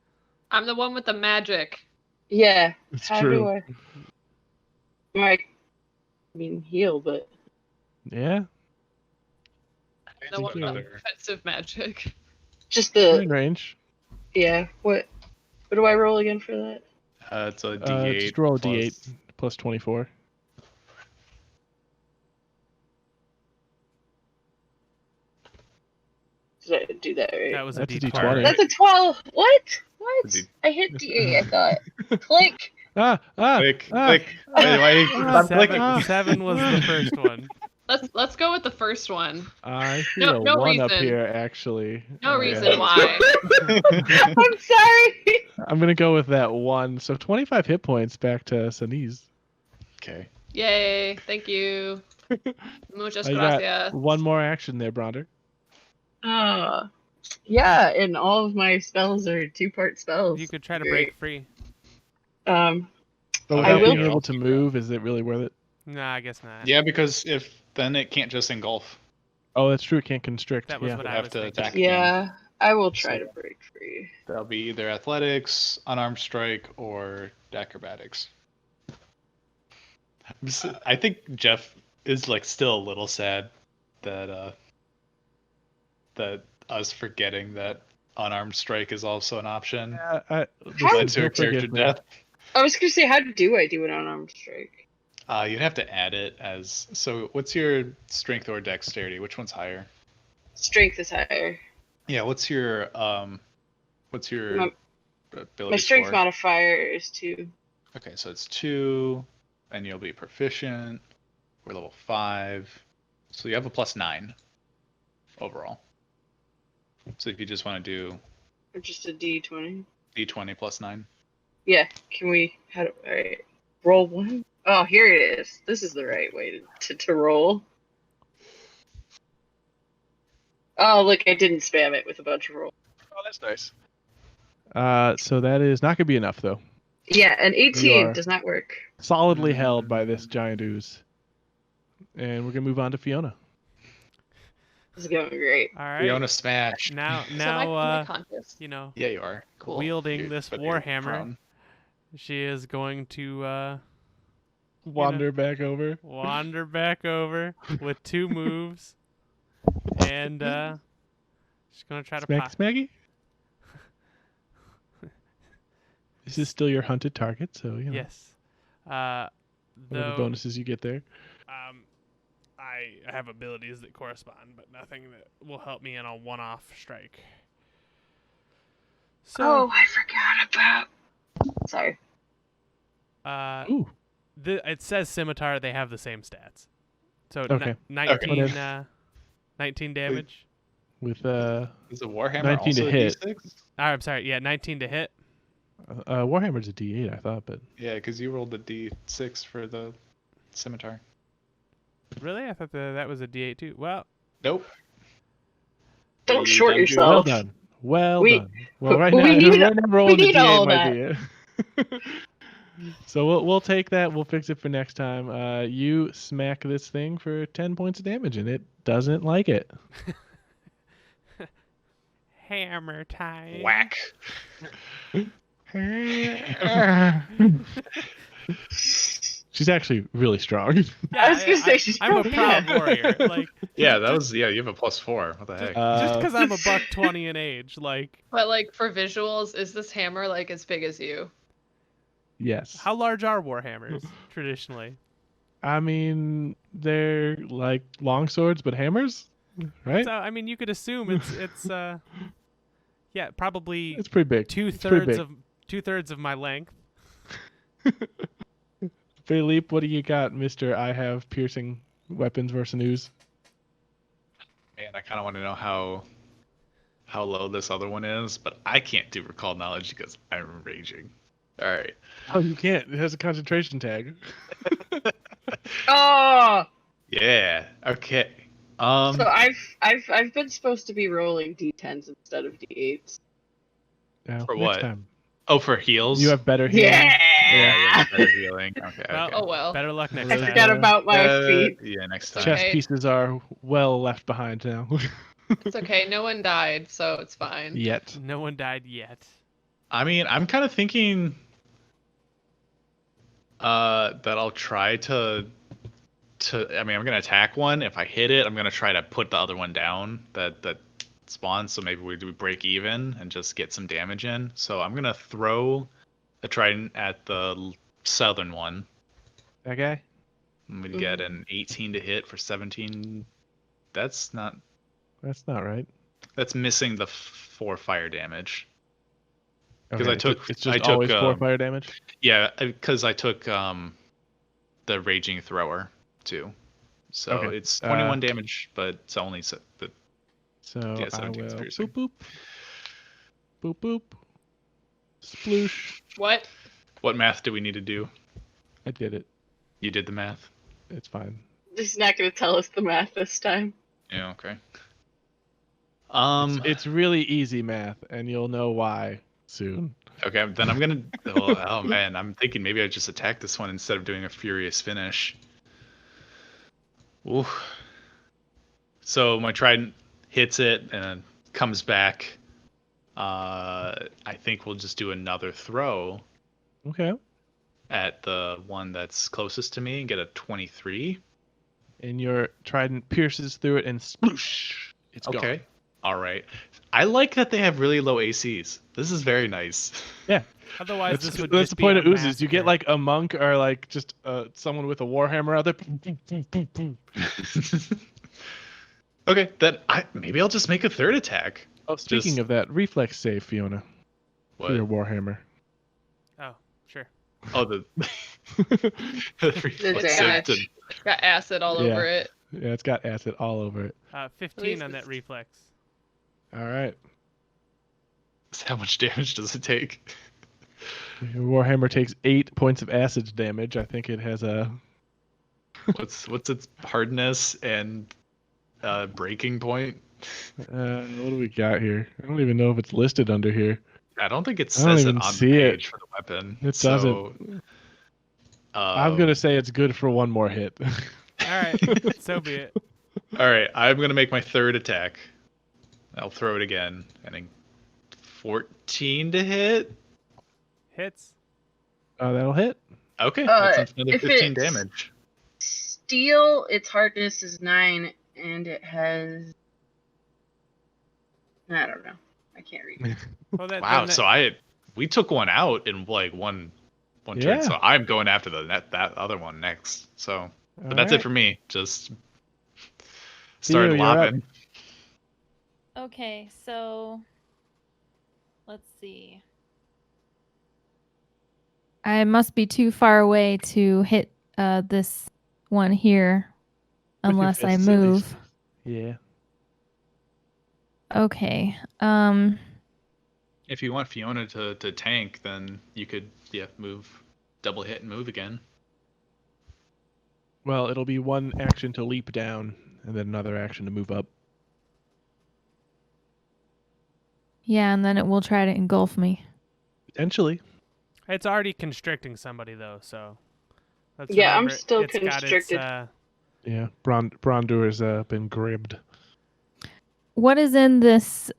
I'm the one with the magic. Yeah. It's How true. do I mean, heal, but Yeah, The one with the Another- offensive magic. just you're in the range. yeah. What do I roll again for that? It's a D8. Just roll a plus- D8 plus 24. Did I do that right? That was That's a a D20. D20. That's a 12. What? What? D- I hit D8. I thought. Click. Ah! Click. Wait, why stop clicking? Seven was the first one. Let's go with the first one. I see No- a no 1 up reason. here, actually. No Yeah. reason why. I'm sorry. I'm going to go with that 1. So 25 hit points back to Saniz. Okay. Yay! Thank you. Muchas You got gracias. one more action there, Bronder. Yeah, and all of my spells are 2-part spells. You could try to Great. break free. But I without will- being able to move, is it really worth it? Nah, I guess not. Yeah, because then it can't just engulf. Oh, that's true. It can't constrict. That was Yeah. what You'll I have was to thinking. attack again. Yeah, I will try to break free. That'll be either athletics, unarmed strike, or acrobatics. I think Jeff is like still a little sad that that us forgetting that unarmed strike is also an option Listen, led to a he'll forgive character me. death. I was gonna say, how do I do an unarmed strike? You'd have to add it as so. What's your strength or dexterity? Which one's higher? Strength is higher. Yeah. What's your My- ability My strength score? modifier is 2. Okay, so it's 2, and you'll be proficient. We're level 5, so you have a +9 overall. So if you just want to do Or just a D20. D20 +9. Yeah, can we? Alright. Roll 1? Oh, here it is. This is the right way to roll. Oh, look, I didn't spam it with a bunch of rolls. Oh, that's nice. So that is not going to be enough, though. Yeah, an You 18 are- does not work. Solidly held by this giant ooze. And we're going to move on to Fiona. This is going great. All right. Fiona smash. Now, So am I conscious? you know, Yeah, you are. Cool. wielding You're- this but you're warhammer, prone. she is going to Wander back over. wander back over with 2 moves, and she's gonna try to pop. Smaggy? This is still your hunted target, so you know. Yes. Whatever Though bonuses you get there. I have abilities that correspond, but nothing that will help me in a one-off strike. So, Oh, I forgot about. Sorry. Ooh. it says scimitar. They have the same stats. So Okay. 19, 19 damage. With Is a Warhammer 19 also to a hit. D6? I'm sorry. Yeah, 19 to hit. Warhammer's a D8, I thought, but Yeah, because you rolled a D6 for the scimitar. Really? I thought that was a D8 too. Well, Nope. Don't You short done well yourself. done. Well We- done. Well, right we now, need- right now rolling we the need D8 all might be it. So we'll take that. We'll fix it for next time. You smack this thing for 10 points of damage, and it doesn't like it. hammer time. Whack. She's actually really strong. Yeah, I was gonna say she's I'm a probably proud not. warrior. Like, Yeah, that was. Yeah, you have a +4. What the heck? just because I'm a $120 in age, like, But like for visuals, is this hammer like as big as you? Yes. how large are warhammers traditionally? I mean, they're like long swords, but hammers, right? So I mean, you could assume it's yeah, probably It's pretty big. It's pretty big. two thirds of my length. Philippe, what do you got, Mister? I have piercing weapons versus news. Man, I kind of want to know how low this other one is, but I can't do recall knowledge because I'm raging. All right. Oh, you can't. It has a concentration tag. Oh. Yeah. Okay. So I've been supposed to be rolling d10s instead of d8s. Yeah, For next what? time. Oh, for heals. You have better healing. Yeah, better healing. Okay. Well, okay. Oh well. Better luck next I time. forgot about my feet. Yeah, next time. Chess Okay. pieces are well left behind now. It's okay. No one died, so it's fine. Yet. No one died yet. I mean, I'm kind of thinking that I'll try to I mean, I'm gonna attack one. If I hit it, I'm gonna try to put the other one down that spawns. So maybe we do break even and just get some damage in. So I'm gonna throw a trident at the southern one. That guy? I'm gonna get an 18 to hit for 17. That's not. That's not right. That's missing the 4 fire damage. 'Cause Okay, I took- It's just I took, always 4 fire damage. Yeah, because I took the raging thrower too. So Okay. it's 21 damage, but it's only the So Yeah, I 17 is will piercing. boop boop. Boop boop. Sploosh. What? What math do we need to do? I did it. You did the math. It's fine. He's not gonna tell us the math this time. Yeah. Okay. It's really easy math, and you'll know why soon. Okay. Then I'm gonna. Oh man, I'm thinking maybe I just attack this one instead of doing a furious finish. Ooh. So my trident hits it and comes back. I think we'll just do another throw Okay. at the one that's closest to me and get a 23. And your trident pierces through it, and sploosh. It's gone. Okay. All right. I like that they have really low ACs. This is very nice. Yeah. Otherwise, That's, this would that's just the be point a of oozes. You get massacre. like a monk or like just someone with a warhammer out there. Boom, boom, boom, boom, boom. Okay, then maybe I'll just make a third attack. Oh, speaking Just- of that, reflex save, Fiona, for your What? warhammer. Oh, sure. Oh, the reflex damage. save to- Got acid all Yeah. over it. Yeah, it's got acid all over it. 15 on least that it's- reflex. All right. How much damage does it take? Your warhammer takes 8 points of acid damage. I think it has a. What's its hardness and breaking point? What do we got here? I don't even know if it's listed under here. I don't think it I don't says it even on see the it. page for the weapon. It so, doesn't. I'm gonna say it's good for one more hit. All right, so be it. All right, I'm gonna make my third attack. I'll throw it again, and then 14 to hit. Hits. That'll hit. Okay, that's another if 15 it's- damage. Steel, its hardness is 9, and it has. I don't know. I can't read. Well, Wow, so we took one out in like one turn. Yeah. So I'm going after that other one next. So, but that's it for me. Just Theo, start you're up. lobbing. Okay, so let's see. I must be too far away to hit this one here With your unless I fists, at least. move. Yeah. Okay. If you want Fiona to tank, then you could move, double hit and move again. Well, it'll be one action to leap down, and then another action to move up. Yeah, and then it will try to engulf me. Potentially. It's already constricting somebody though, so. Let's Yeah, I'm remember still it's got its, constricted. Yeah, Brondur has been gribbed. What is in this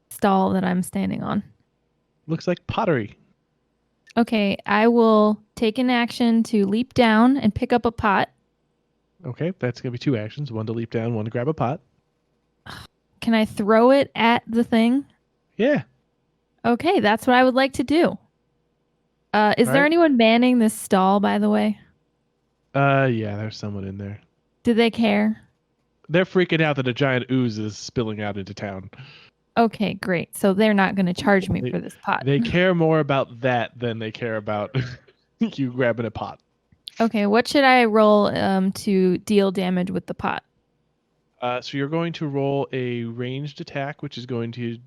stall that I'm standing on? Looks like pottery. Okay, I will take an action to leap down and pick up a pot. Okay, that's going to be two actions. One to leap down, one to grab a pot. Can I throw it at the thing? Yeah. Okay, that's what I would like to do. Is there Alright. anyone manning this stall, by the way? Yeah, there's someone in there. Do they care? They're freaking out that a giant ooze is spilling out into town. Okay, great. So they're not going to charge me They- for this pot. They care more about that than they care about you grabbing a pot. Okay, what should I roll to deal damage with the pot? So you're going to roll a ranged attack, which is going to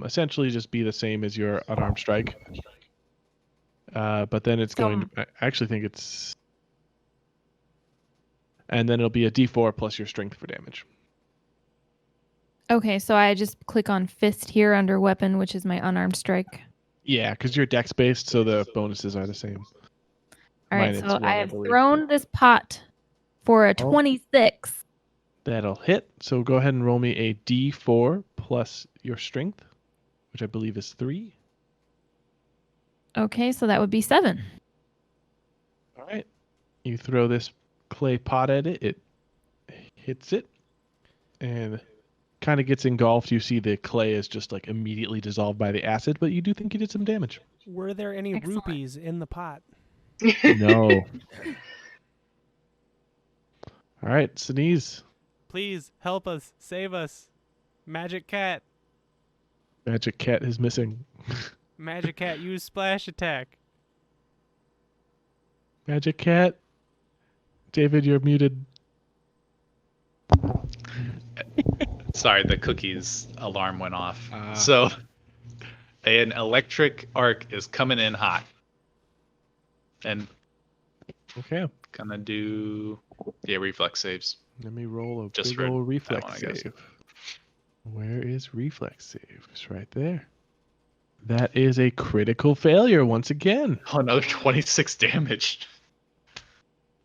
essentially just be the same as your unarmed strike. But then it's going to... I actually think it's... And then it'll be a d4 plus your strength for damage. Okay, so I just click on fist here under weapon, which is my unarmed strike. Yeah, because you're dex based, so the bonuses are the same. All right, Minus so one, I I have believe. thrown this pot for a 26. That'll hit. So go ahead and roll me a d4 plus your strength, which I believe is 3. Okay, so that would be 7. All right. You throw this clay pot at it. It hits it and kind of gets engulfed. You see the clay is just like immediately dissolved by the acid, but you do think you did some damage. Were there any Excellent. rupees in the pot? No. All right, Sneeze. Please help us, save us. Magic cat. Magic cat is missing. Magic cat, use splash attack. Magic cat. David, you're muted. Sorry, the cookies alarm went off. Ah. So an electric arc is coming in hot. And Okay. gonna do reflex saves. Let me roll a Just big for old that reflex one, I guess. save. Where is reflex save? It's right there. That is a critical failure once again. Oh, another 26 damage.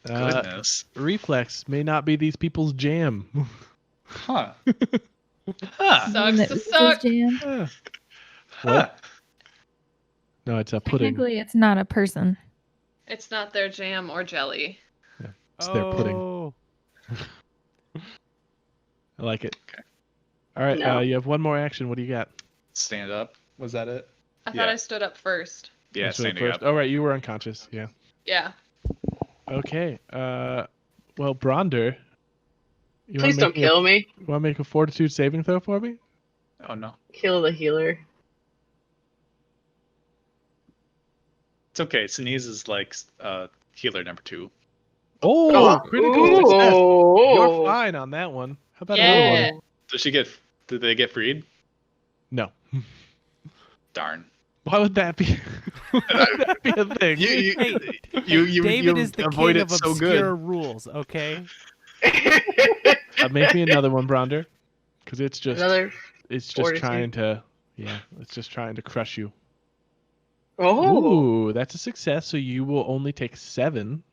Goodness. Reflex may not be these people's jam. Huh. Huh. Sucks That to is his suck. jam. Huh. What? No, it's a pudding. Technically, it's not a person. It's not their jam or jelly. It's their pudding. Oh, I like it. All right, No. you have one more action. What do you got? Stand up. Was that it? I Yeah. thought I stood up first. Yeah, That's what standing first- up. Oh, right, you were unconscious. Yeah. Yeah. Okay. Well, Bronder. You Please don't kill me. You want to make a fortitude saving throw for me? Oh no. Kill the healer. It's okay. Sneeze is like healer number 2. Oh, critical success. You're Ooh. fine on that one. How about Yeah. another one? Did they get freed? No. Darn. Why would that be? Why would that be a thing? Hey, you David is the avoid king it of so obscure good. rules, okay? Make me another one, Bronder, because it's just Another. it's just fortitude. trying to it's just trying to crush you. Oh. Ooh, that's a success. So you will only take 7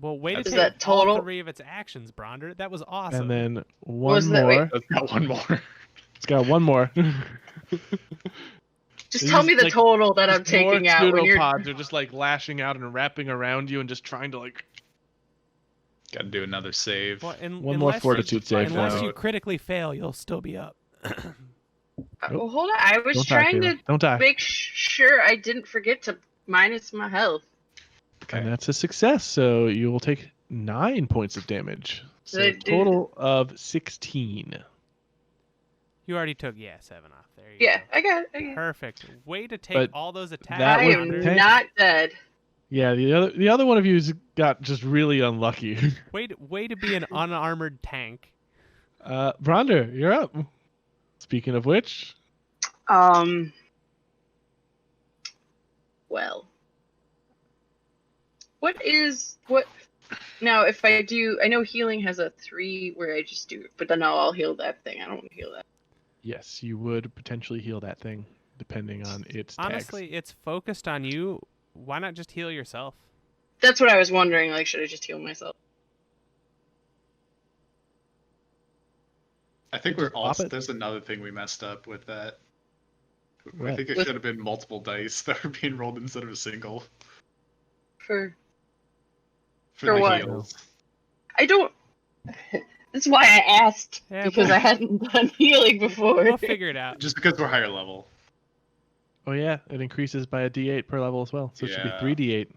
Well, way to Is take that all total? 3 of its actions, Bronder. That was awesome. And then was one that? Wait. more. It's got one more. It's got one more. Just These, tell me the like, total that I'm Just more taking out when you're. pseudopods are just like lashing out and wrapping around you and just trying to like. Got to do another save. Well, One more fortitude save. Unless now. you critically fail, you'll still be up. Well, hold on. I was Don't die, trying Kayla. to Don't die. make sure I didn't forget to minus my health. And that's a success. So you will take 9 points of damage. So Did I a do- total of 16. You already took 7 off. There you Yeah, go. I got it. Perfect. Way to take But all those attacks. that I was am ten- not dead. Yeah, the other one of you got just really unlucky. Way to be an unarmored tank. Bronder, you're up. Speaking of which, Well. What now if I do, I know healing has a 3 where I just do, but then I'll heal that thing. I don't want to heal that. yes, you would potentially heal that thing depending on its Honestly, tags. it's focused on you. Why not just heal yourself? That's what I was wondering, like, should I just heal myself? I think Just we're all. pop it. There's another thing we messed up with that. I What? think it With- should have been multiple dice that were being rolled instead of a single. For For the what? heals. I don't. That's why I asked, Yeah, because we'll- I hadn't done healing before. We'll figure it out. Just because we're higher level. Oh yeah, it increases by a D8 per level as well, so it should be Yeah. 3D8.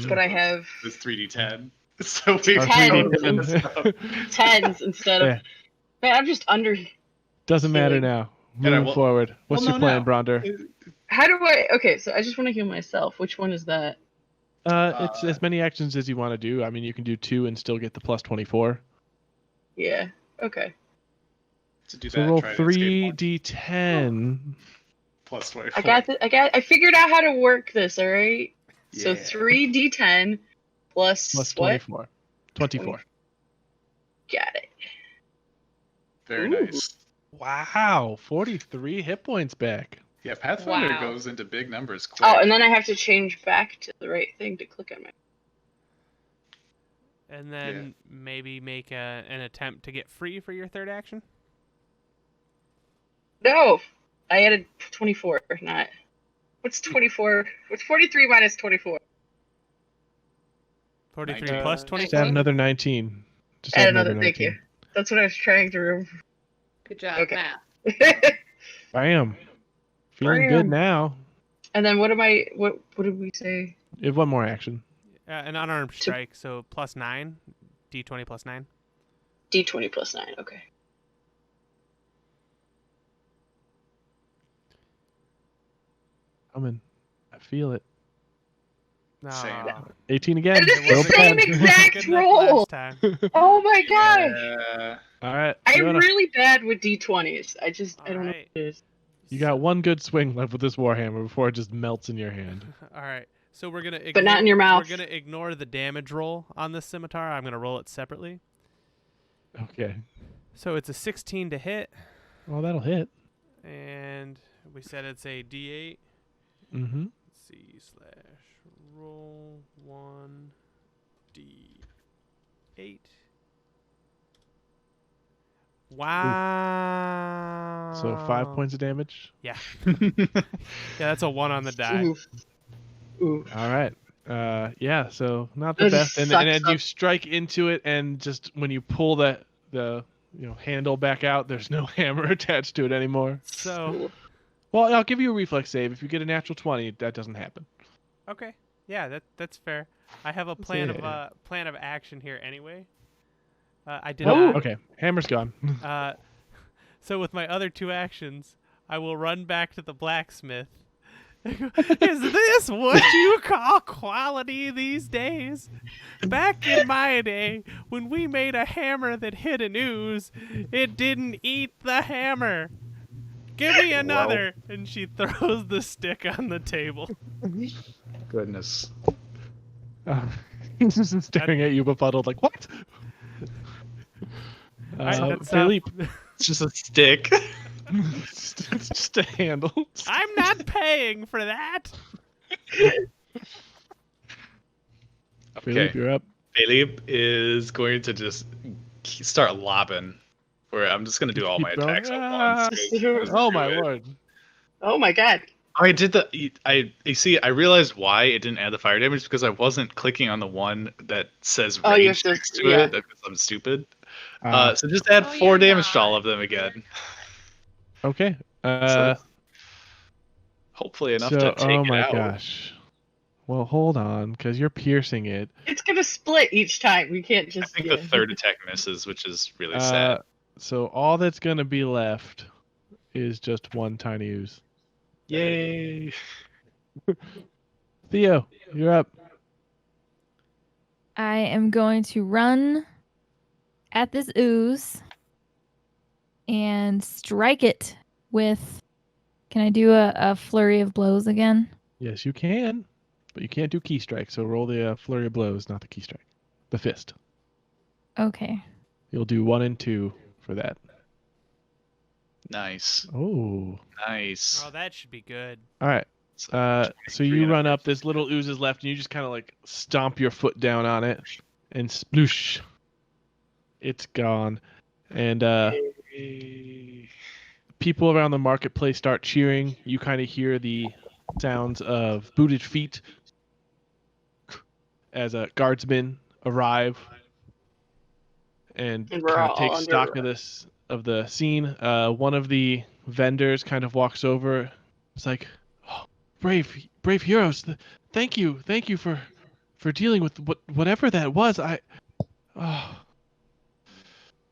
But I have It's 3d10. So we Or 10. 3D10. 10s instead of. Yeah. Man, I'm just under. Doesn't matter Healing. now. And I Moving will- forward. What's Well, your no, plan, no. Bronder? How do I? Okay, so I just want to heal myself. Which one is that? It's as many actions as you want to do. I mean, you can do 2 and still get the plus 24. Yeah. Okay. To do So that, roll try to escape one. 3d10. Plus 24. I figured out how to work this. All right. So Yeah. 3d10 plus Plus what? 24. 24. Got it. Very Ooh. nice. Wow, 43 hit points back. Yeah, Pathfinder Wow. goes into big numbers quick. Oh, and then I have to change back to the right thing to click on my. And then maybe make an attempt to get free for your third action. No, I added 24. Not. What's 24? What's 43 minus 24? 43 Uh, plus Just 24. add another 19. Just Add add another. Thank you. That's what I was trying to remember. Good job, Okay. math. Bam. Feeling Bam. good now. And then what am I? What did we say? You have one more action. An unarmed strike, so plus 9. D20 plus 9. D20 plus 9. Okay. Coming. I feel it. No. Same. 18 again. And it's It the wasn't same good- it wasn't exact good enough roll. last time. Oh my gosh! Yeah. All right. I'm really bad with D20s. I don't know what Alright. it is. You got one good swing left with this Warhammer before it just melts in your hand. All right. So we're gonna. But not in your mouth. We're gonna ignore the damage roll on this scimitar. I'm gonna roll it separately. Okay. So it's a 16 to hit, Well, that'll hit. and we said it's a D8. Mm-hmm. Let's see / roll 1 D8. Wow. So 5 points of damage. Yeah. Yeah, that's a 1 on the die. Oof. Oof. All right. Yeah. So not the That best, and sucks you up. strike into it, and just when you pull the handle back out, there's no hammer attached to it anymore. So Well, I'll give you a reflex save. If you get a natural 20, that doesn't happen. okay, yeah, that's fair. I have a Let's plan see. of plan of action here anyway. I did Oh, not. okay. Hammer's gone. So with my other 2 actions, I will run back to the blacksmith. Is this what you call quality these days? Back in my day, when we made a hammer that hit an ooze, it didn't eat the hammer. Give me another. And she throws the stick on the table. Goodness. He's just staring at you, befuddled, like, what? That's, Philippe. It's just a stick. It's just a handle. I'm not paying for that. Philippe, you're up. Philip is going to just start lobbing. Where I'm just going to do all my Keep going. attacks at once. Oh my lord. Oh my god. I did the. You see, I realized why it didn't add the fire damage because I wasn't clicking on the one that says Oh, you have range to- next to yeah. it because I'm stupid. Ah, So just add Oh, 4 you're damage to all not. of them again. okay. So hopefully enough to take oh it my out. gosh. Well, hold on, because you're piercing it. It's gonna split each time. We can't I just. think Yeah. the third attack misses, which is really sad. So all that's gonna be left is just one tiny ooze. Yay! Theo, you're up. I am going to run at this ooze and strike it with. Can I do a flurry of blows again? Yes, you can, but you can't do key strike. So roll the flurry of blows, not the key strike. The fist. Okay. You'll do 1 and 2 for that. Nice. Oh. Nice. Oh, that should be good. All right. So 23 you and a run up. miss. This little ooze is left, and you just kind of like stomp your foot down on it, and sploosh. It's gone. And Yay. people around the marketplace start cheering. You kind of hear the sounds of booted feet as a guardsmen arrive and And we're kind of all take under stock arrest. of this of the scene. One of the vendors kind of walks over. It's like, oh, brave heroes. Thank you for dealing with whatever that was. Oh,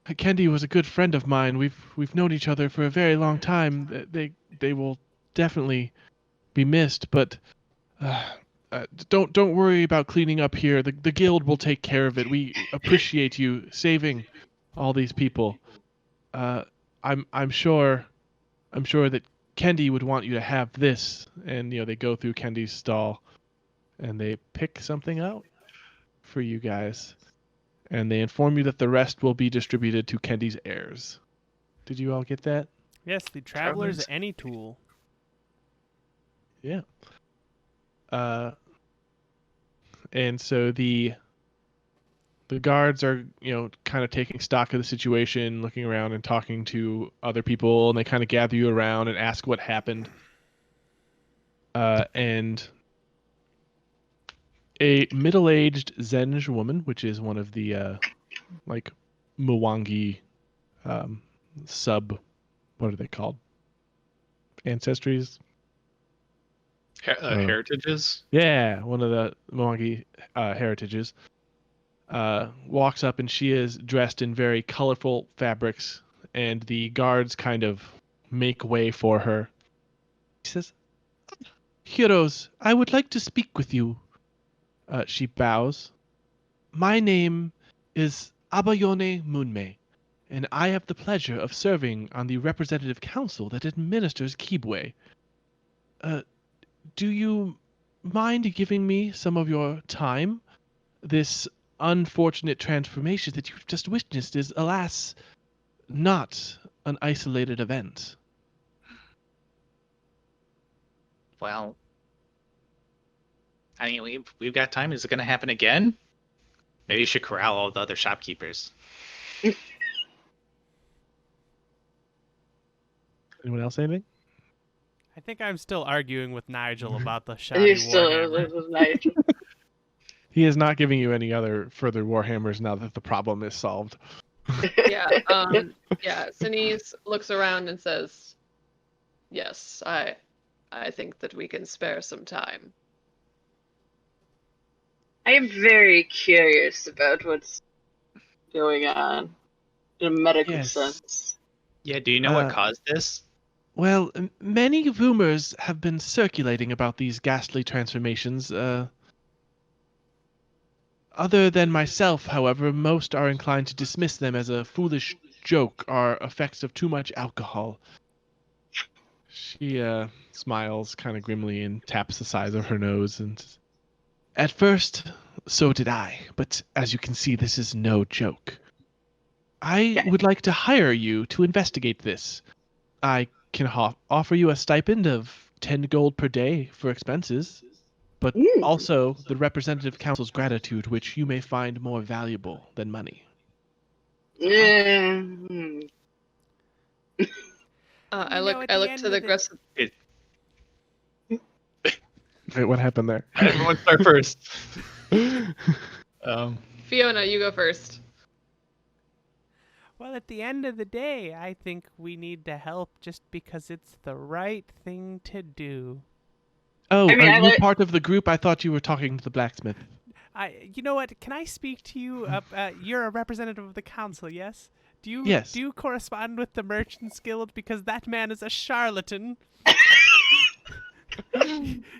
Kendi was a good friend of mine. We've known each other for a very long time. They will definitely be missed, but don't worry about cleaning up here. The guild will take care of it. We appreciate you saving all these people. I'm sure that Kendi would want you to have this. And they go through Kendi's stall and they pick something out for you guys. And they inform you that the rest will be distributed to Kendi's heirs. Did you all get that? Yes, the traveler's any tool. Yeah. And so the guards are, kind of taking stock of the situation, looking around and talking to other people, and they kind of gather you around and ask what happened. And a middle-aged Zenge woman, which is one of the like Mwangi what are they called? Ancestries? Heritages? Yeah, one of the Mwangi heritages. Walks up and she is dressed in very colorful fabrics, and the guards kind of make way for her. She says, "Heroes, I would like to speak with you." She bows. "My name is Abayone Munme, and I have the pleasure of serving on the representative council that administers Kibwe. Do you mind giving me some of your time? This unfortunate transformation that you've just witnessed is, alas, not an isolated event." Well, I mean, we've got time. Is it going to happen again? Maybe you should corral all the other shopkeepers. Anyone else say anything? I think I'm still arguing with Nigel about the You're shoddy still warhammer. this is nice. He is not giving you any other further warhammers now that the problem is solved. Yeah. Yeah. Sinise looks around and says, "Yes, I think that we can spare some time." I am very curious about what's going on in a medical Yes. sense. Yeah, do you know what caused this? Well, many rumors have been circulating about these ghastly transformations. Other than myself, however, most are inclined to dismiss them as a foolish joke or effects of too much alcohol. She smiles kind of grimly and taps the sides of her nose and says, "At first, so did I, but as you can see, this is no joke. I would like to hire you to investigate this. I can offer you a stipend of 10 gold per day for expenses. but Ooh. also the representative council's gratitude, which you may find more valuable than money. Yeah. I You know, look at I the look end to of the the- aggressive. Wait, what happened there? Everyone start first. Fiona, you go first. Well, at the end of the day, I think we need to help just because it's the right thing to do. Oh, I mean, are I you like- part of the group? I thought you were talking to the blacksmith. You know what? Can I speak to you? You're a representative of the council, yes? Yes. Do you correspond with the Merchants Guild? Because that man is a charlatan.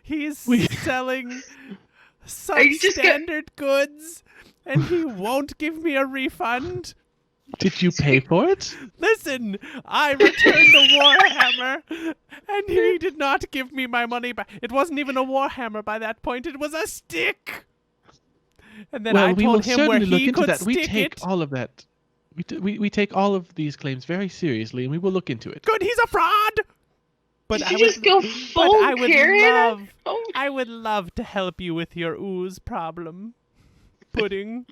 He's We- selling you just substandard goods, and he won't give me a refund. Did you pay for it? Listen, I returned a warhammer, and he did not give me my money back. It wasn't even a warhammer by that point. It was a stick. And then Well, I we will told him where certainly look he into could that. We stick take it. all of that. We take all of these claims very seriously, and we will look into it. Good, he's a fraud. But Did I you would, just go but full I would Karen? love, Oh. I would love to help you with your ooze problem, pudding.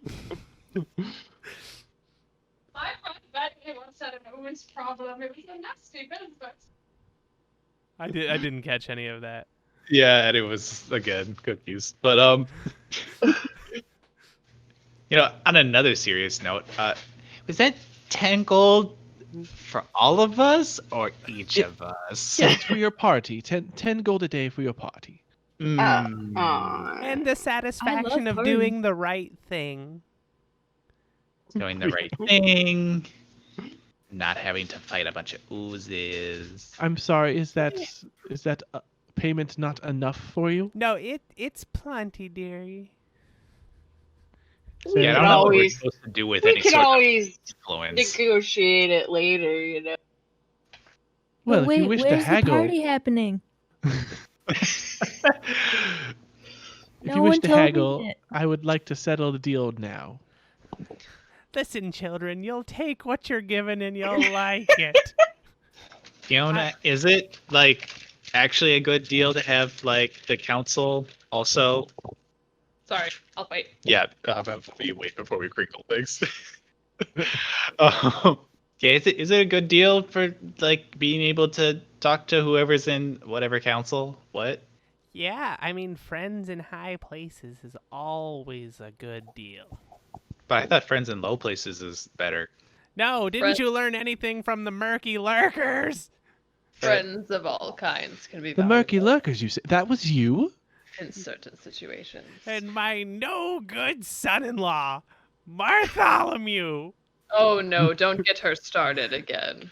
My friend Betty once had an ooze problem. It was a nasty business. I didn't catch any of that. Yeah, and it was again confused. But on another serious note, was that 10 gold for all of us or each of us? Yeah, it's for your party. 10 gold a day for your party. Aw. And the satisfaction of parties. doing the right thing. Doing the right thing, not having to fight a bunch of oozes. I'm sorry. Is that payment not enough for you? No, it's plenty, dearie. We Yeah, I can don't know what we're always- supposed to do with We any can sort always of influence. negotiate it later, you know. Well, But wait, if you wish to where's the haggle, party happening? if No you wish one to told me haggle, it. I would like to settle the deal now. Listen, children, you'll take what you're given and you'll like it. Fiona, is it actually a good deal to have the council also? Sorry, I'll wait. Yeah, you wait before we crinkle things. Yeah, is it a good deal for being able to talk to whoever's in whatever council? What? Yeah, I mean, friends in high places is always a good deal. But I thought friends in low places is better. No, didn't Friend- you learn anything from the murky lurkers? Friends of all kinds can be The murky valuable lurkers, you say? That was you? in certain situations. And my no good son-in-law, Bartholomew. Oh no, don't get her started again.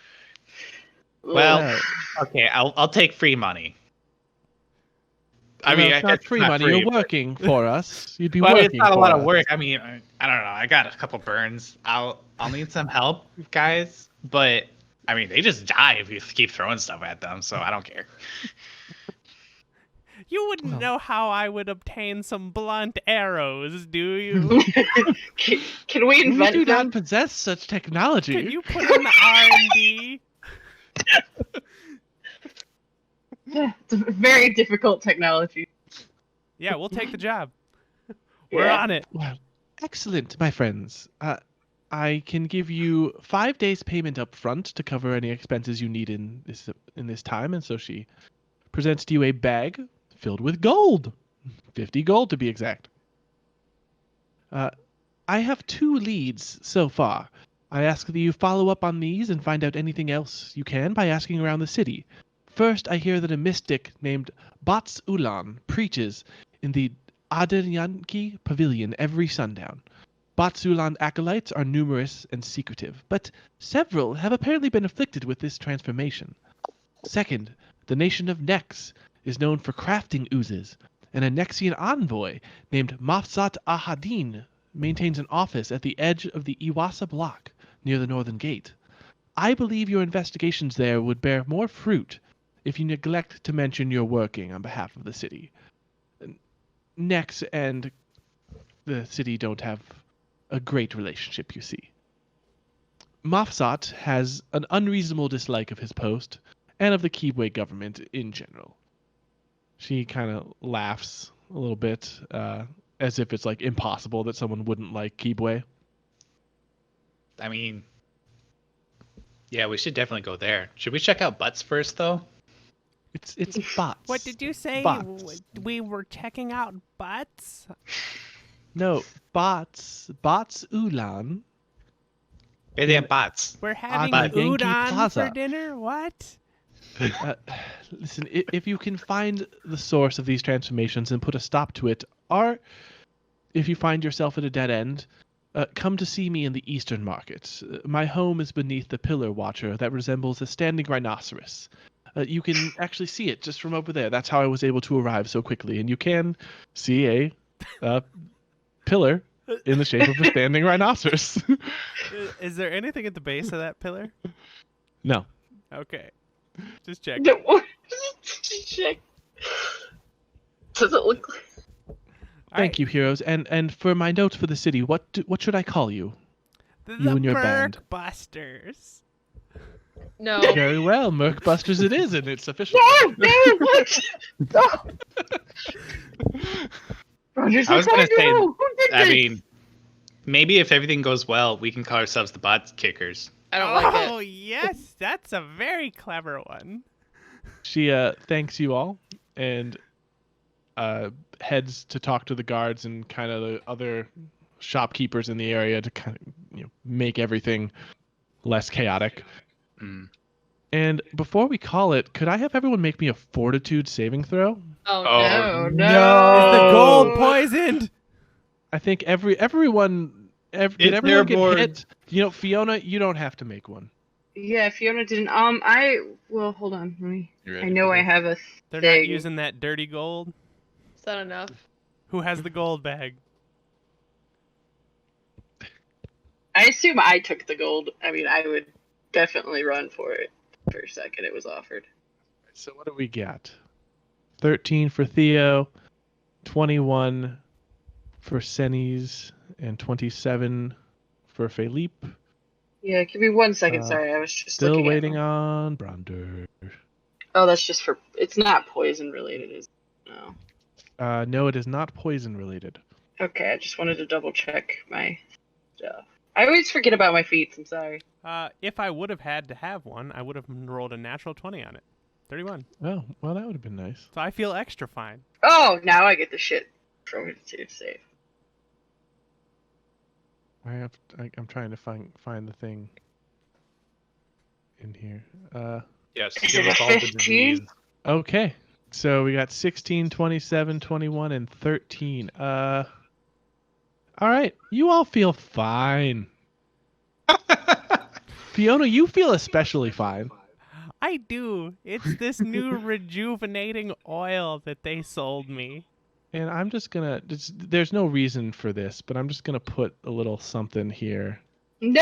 Well, okay, I'll take free money. I mean, Well, I it's guess not it's free not money. free, You're but- working for us. You'd be Well, working it's not a for lot of us. work. I mean, I don't know. I got a couple burns. I'll need some help, guys. But I mean, they just die if you keep throwing stuff at them. So I don't care. You wouldn't Well. know how I would obtain some blunt arrows, do you? Can we We invent do them? not possess such technology. Can you put in the R&D? It's a very difficult technology. Yeah, we'll take the job. We're Yeah. on it. Well, excellent, my friends. I can give you 5 days payment up front to cover any expenses you need in this time, and so she presents to you a bag filled with gold, 50 gold to be exact. I have 2 leads so far. I ask that you follow up on these and find out anything else you can by asking around the city. First, I hear that a mystic named Bats Ulan preaches in the Adelyanki Pavilion every sundown. Bats Ulan acolytes are numerous and secretive, but several have apparently been afflicted with this transformation. Second, the nation of Nex is known for crafting oozes, and a Nexian envoy named Mafsat Ahadin maintains an office at the edge of the Iwasa block near the northern gate. I believe your investigations there would bear more fruit if you neglect to mention you're working on behalf of the city. Nex and the city don't have a great relationship, you see. Mafsat has an unreasonable dislike of his post and of the Keebway government in general. She kind of laughs little bit, as if it's like impossible that someone wouldn't like Kibwe. I mean, yeah, we should definitely go there. Should we check out Butts first, though? It's bots. What did you say? Bots. We were checking out butts? No, bots. Bots Ulan. Hey, they have bots. We're having But- Yankee udon Plaza. for dinner? What? Listen, if you can find the source of these transformations and put a stop to it, or if you find yourself at a dead end, come to see me in the Eastern Market. My home is beneath the Pillar Watcher that resembles a standing rhinoceros. You can actually see it just from over there. That's how I was able to arrive so quickly. And you can see a pillar in the shape of a standing rhinoceros. Is there anything at the base of that pillar? No. Okay. Just check. Check. Does it look like... Thank you, heroes. And for my note for the city, what should I call you? The You and your band. Busters. No. Very well, Merkbusters it is, and it's official. No, what? Roger's I was like, gonna "Oh, say, no, who did I this?" mean, maybe if everything goes well, we can call ourselves the Bot Kickers. I don't like Oh, it. yes. That's a very clever one. She thanks you all and heads to talk to the guards and kind of the other shopkeepers in the area to kind of make everything less chaotic. Mm. And before we call it, could I have everyone make me a fortitude saving throw? Oh, Oh, no. No. Is the gold poisoned? I think everyone did It's everyone get airborne. hit? Fiona, you don't have to make one. Yeah, Fiona didn't. Well, hold on. Let me. You I ready know for I this? have a They're thing. not using that dirty gold. Is that enough? Who has the gold bag? I assume I took the gold. I mean, I would definitely run for it for a second. It was offered. So what do we got? 13 for Theo, 21 for Senes, and 27 for Philippe. Yeah, give me 1 second. Uh, Sorry, I was just Still looking at waiting them. on Bronder. Oh, that's just for. It's not poison related, is it? No. No, it is not poison related. Okay, I just wanted to double check my stuff. I always forget about my feats. I'm sorry. If I would have had to have one, I would have rolled a natural 20 on it. 31. Oh, well, that would have been nice. So I feel extra fine. Oh, now I get the shit from it to save. I'm trying to find the thing in here. Yes, Is give it us a all the 15? disease. Okay. So we got 16, 27, 21, and 13. All right. You all feel fine. Fiona, you feel especially fine. I do. It's this new rejuvenating oil that they sold me. And I'm just gonna. There's no reason for this, but I'm just gonna put a little something here No!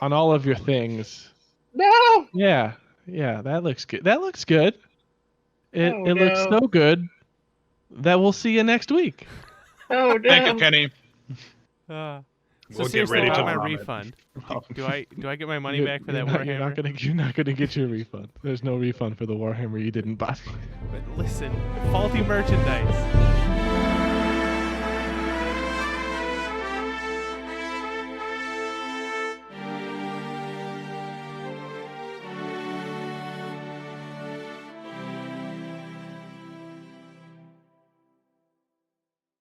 on all of your things. No! Yeah, that looks good. That looks good. It Oh, looks no. so good that we'll see you next week. Oh, no. Thank you, Kenny. So We'll get seriously, ready about to my vomit. refund. Do I get my money You- back for you're that not- Warhammer? You're not gonna get your refund. There's no refund for the Warhammer you didn't buy. But listen, faulty merchandise.